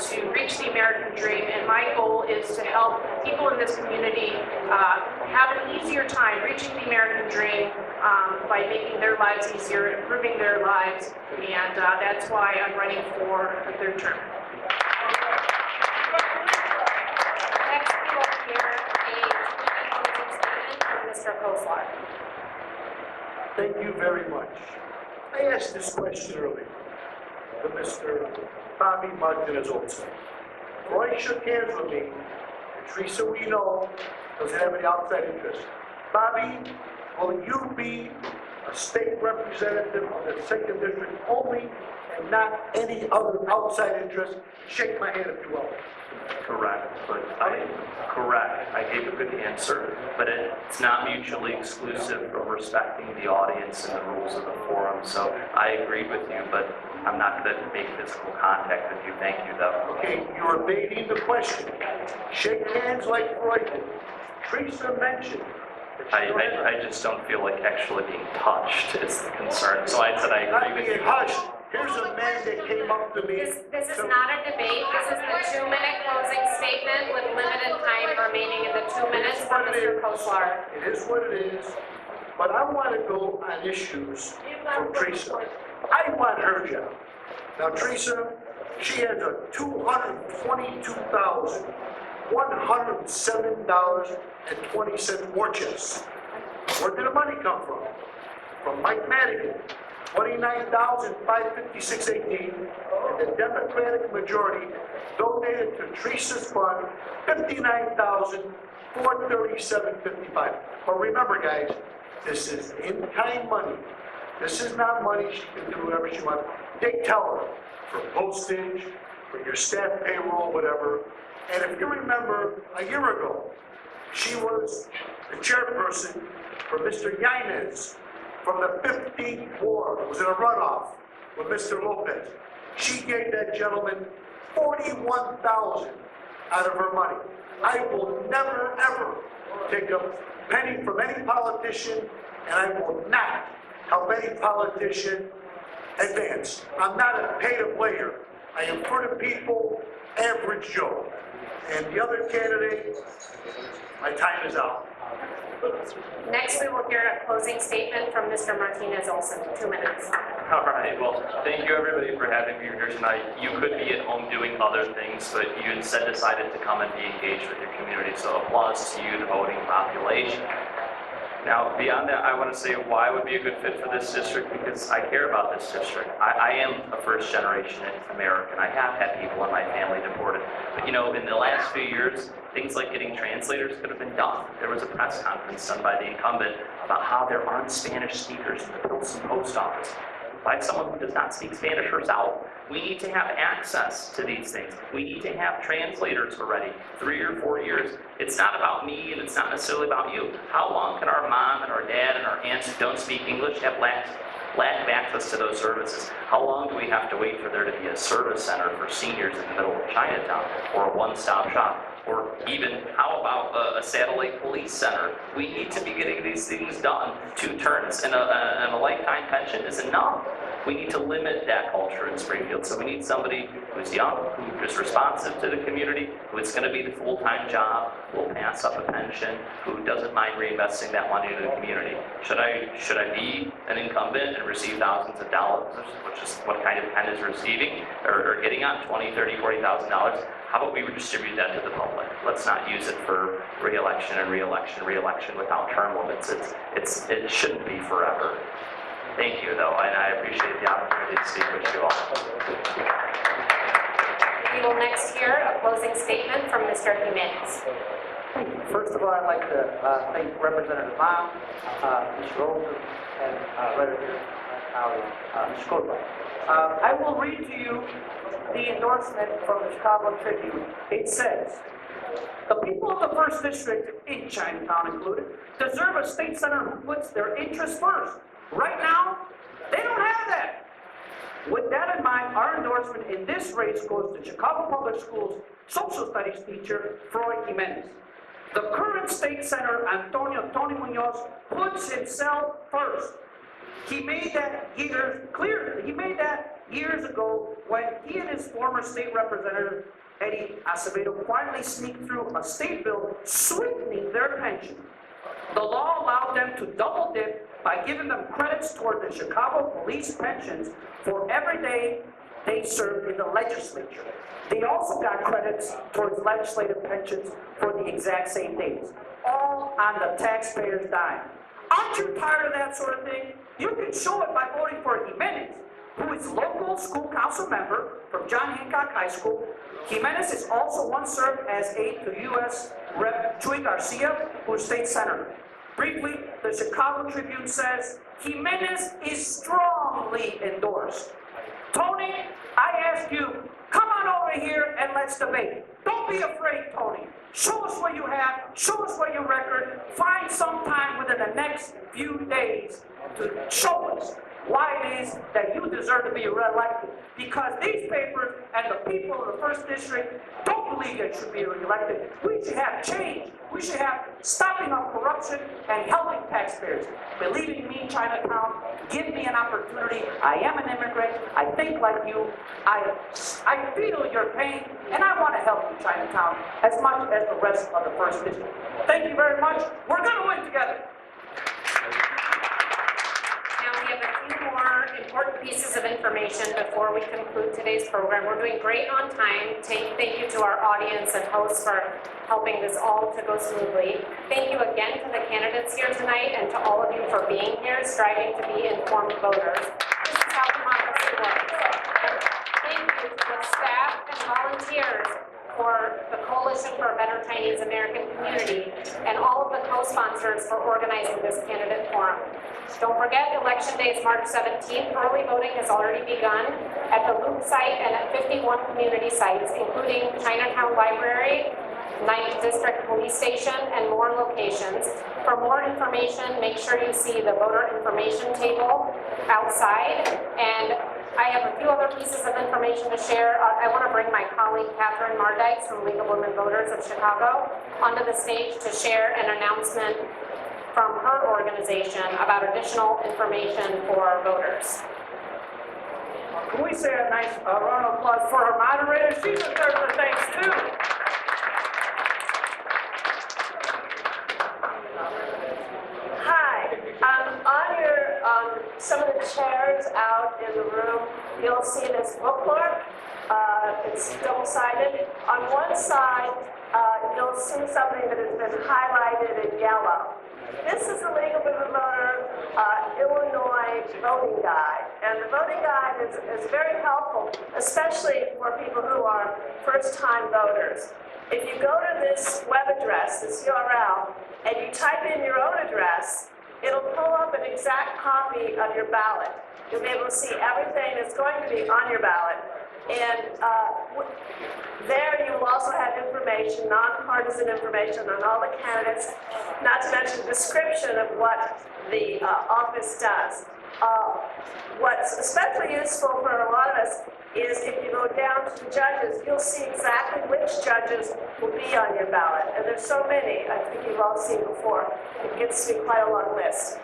to reach the American dream, and my goal is to help people in this community have an easier time reaching the American dream by making their lives easier, improving their lives, and that's why I'm running for a 3rd term. Next, we will hear a 2-minute closing statement from Mr. Kozlar. Thank you very much. I asked this question earlier to Mr. Bobby Martinez-Olson. Roy shook hands with me, and Teresa, we know, doesn't have any outside interest. Bobby, will you be a state representative of the 2nd District only and not any other outside interest? Shake my hand if you will. Correct, but I gave a good answer, but it's not mutually exclusive from respecting the audience and the rules of the forum. So I agreed with you, but I'm not going to make physical contact with you. Thank you, though. Okay, you're evading the question. Shake hands like Roy did. Teresa mentioned that I just don't feel like actually being touched is the concern. So I said I not agree with being you. hushed. Here's a man that came up to me. This is not a debate. This is the 2-minute closing statement with limited time remaining in the 2 minutes for Mr. Kozlar. It is what it is, but I want to go on issues from Teresa. I want her job. Now, Teresa, she has a $222,000 $107.20 war chest. Where did the money come from? From Mike Madigan, $29,556.18, and the Democratic majority donated to Teresa's fund $59,437.55. But remember, guys, this is in-kind money. This is not money she can do whatever she wants. They tell her for postage, for your staff payroll, whatever. And if you remember, a year ago, she was the chairperson for Mr. Haines from the 15th Ward. It was in a runoff with Mr. Lopez. She gave that gentleman $41,000 out of her money. I will never, ever take a penny from any politician, and I will not help any politician advance. I'm not a pay-to-player. I am for the people, average Joe. And the other candidate, my time is out. Next, we will hear a closing statement from Mr. Martinez Olson, 2 minutes. All right, well, thank you everybody for having me here tonight. You could be at home doing other things, but you instead decided to come and be engaged with your community, so applause to you, the voting population. Now, beyond that, I want to say why I would be a good fit for this district, because I care about this district. I am a first-generation American. I have had people in my family deported. But you know, in the last few years, things like getting translators could have been done. There was a press conference done by the incumbent about how there aren't Spanish speakers in the Pilsen post office. By someone who does not speak Spanish herself. We need to have access to these things. We need to have translators already, 3 or 4 years. It's not about me and it's not necessarily about you. How long can our mom and our dad and our aunts who don't speak English have lack of access to those services? How long do we have to wait for there to be a service center for seniors in the middle of Chinatown, or a one-stop shop? Or even, how about a satellite police center? We need to be getting these things done. 2 terms and a lifetime pension is enough. We need to limit that culture in Springfield. So we need somebody who's young, who is responsive to the community, who is going to be the full-time job, who will pass up a pension, who doesn't mind reinvesting that money into the community. Should I be an incumbent and receive thousands of dollars, which is what kind of Ken is receiving, or getting on $20,000, $30,000, $40,000? How about we redistribute that to the public? Let's not use it for re-election and re-election without term limits. It shouldn't be forever. Thank you, though, and I appreciate the opportunity to speak with you all. We will next hear a closing statement from Mr. Jimenez. First of all, I'd like to thank Representative Mao, Mr. Olson, and Representative Mr. Kosar. I will read to you the endorsement from the Chicago Tribune. It says, "The people of the First District, in Chinatown included, deserve a state senator who puts their interests first. Right now, they don't have that. With that in mind, our endorsement in this race goes to Chicago Public Schools social studies teacher, Freud Jimenez. The current state senator, Antonio Tony Munoz, puts himself first. He made that years ago when he and his former state representative, Eddie Acevedo, quietly sneaked through a state bill sweetening their pension. The law allowed them to double dip by giving them credits toward the Chicago police pensions for every day they served in the legislature. They also got credits towards legislative pensions for the exact same days, all on the taxpayer's dime. Aren't you tired of that sort of thing? You can show it by voting for Jimenez, who is local school council member from John Hancock High School. Jimenez is also once served as aide to U.S. Rep. Chuy Garcia, who is state senator. Briefly, the Chicago Tribune says, Jimenez is strongly endorsed. Tony, I ask you, come on over here and let's debate. Don't be afraid, Tony. Show us what you have, show us what your record, find some time within the next few days to show us why it is that you deserve to be reelected. Because these papers and the people of the First District don't believe that you should be reelected. We should have change. We should have stopping of corruption and helping taxpayers. Believe in me, Chinatown, give me an opportunity. I am an immigrant. I think like you. I feel your pain, and I want to help you, Chinatown, as much as the rest of the First District. Thank you very much. We're going to win together. Now we have a few more important pieces of information before we conclude today's program. We're doing great on time. Thank you to our audience and hosts for helping this all to go smoothly. Thank you again to the candidates here tonight and to all of you for being here, striving to be informed voters. This is how democracy works. Thank you to the staff and volunteers for the Coalition for a Better Chinese American Community and all of the co-sponsors for organizing this candidate forum. Don't forget, Election Day is March 17th. Early voting has already begun at the Loop site and at 51 community sites, including Chinatown Library, 9th District Police Station, and more locations. For more information, make sure you see the voter information table outside. And I have a few other pieces of information to share. I want to bring my colleague Catherine Mardikes from League of Women Voters of Chicago onto the stage to share an announcement from her organization about additional information for voters. Can we say a nice round of applause for our moderator? She's a third of the thanks too. Hi, on your, some of the chairs out in the room, you'll see this bookmark. It's double-sided. On one side, you'll see something that has been highlighted in yellow. This is the League of Women Voters Illinois voting guide. And the voting guide is very helpful, especially for people who are first-time voters. If you go to this web address, this URL, and you type in your own address, it'll pull up an exact copy of your ballot. You'll be able to see everything that's going to be on your ballot. And there you will also have information, nonpartisan information on all the candidates, not to mention a description of what the office does. What's especially useful for a lot of us is if you go down to the judges, you'll see exactly which judges will be on your ballot. And there's so many, I think you've all seen before. It gets to be quite a long list.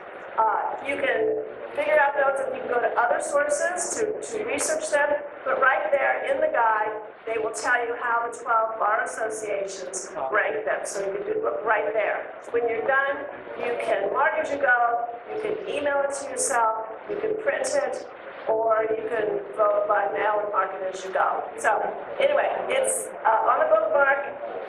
You can figure out those if you can go to other sources to research them, but right there in the guide, they will tell you how the 12 bar associations rank them, so you can do it right there. When you're done, you can mark as you go, you can email it to yourself, you can print it, or you can vote by mail and mark it as you go. So anyway, it's on the bookmark,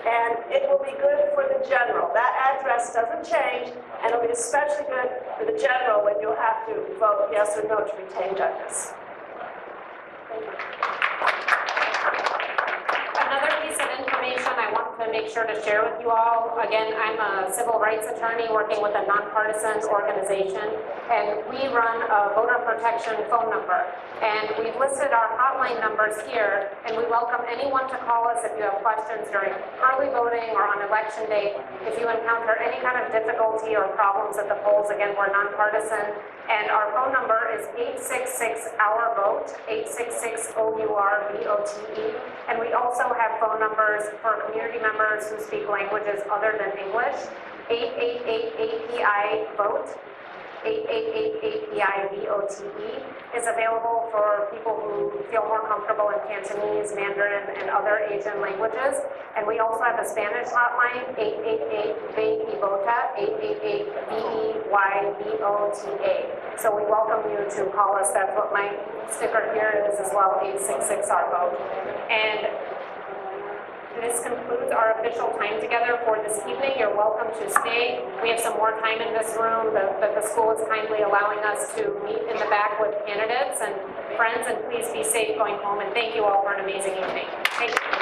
and it will be good for the general. That address doesn't change, and it'll be especially good for the general when you'll have to vote yes or no to retain judges. Another piece of information I want to make sure to share with you all, again, I'm a civil rights attorney working with a nonpartisan organization, and we run a voter protection phone number. And we've listed our hotline numbers here, and we welcome anyone to call us if you have questions during early voting or on election day. If you encounter any kind of difficulty or problems at the polls, again, we're nonpartisan. And our phone number is 866-OUR-VOTE, 866-OUR-VOTE. And we also have phone numbers for community members who speak languages other than English, 888-API-VOTE, 888-API-VOTE is available for people who feel more comfortable in Cantonese, Mandarin, and other Asian languages. And we also have a Spanish hotline, 888-BEYVOTA, 888-BEYVOTA. So we welcome you to call us. That's what my sticker here is as well, 866-OUR-VOTE. And this concludes our official time together for this evening. You're welcome to stay. We have some more time in this room that the school is kindly allowing us to meet in the back with candidates and friends, and please be safe going home, and thank you all for an amazing evening. Thank you.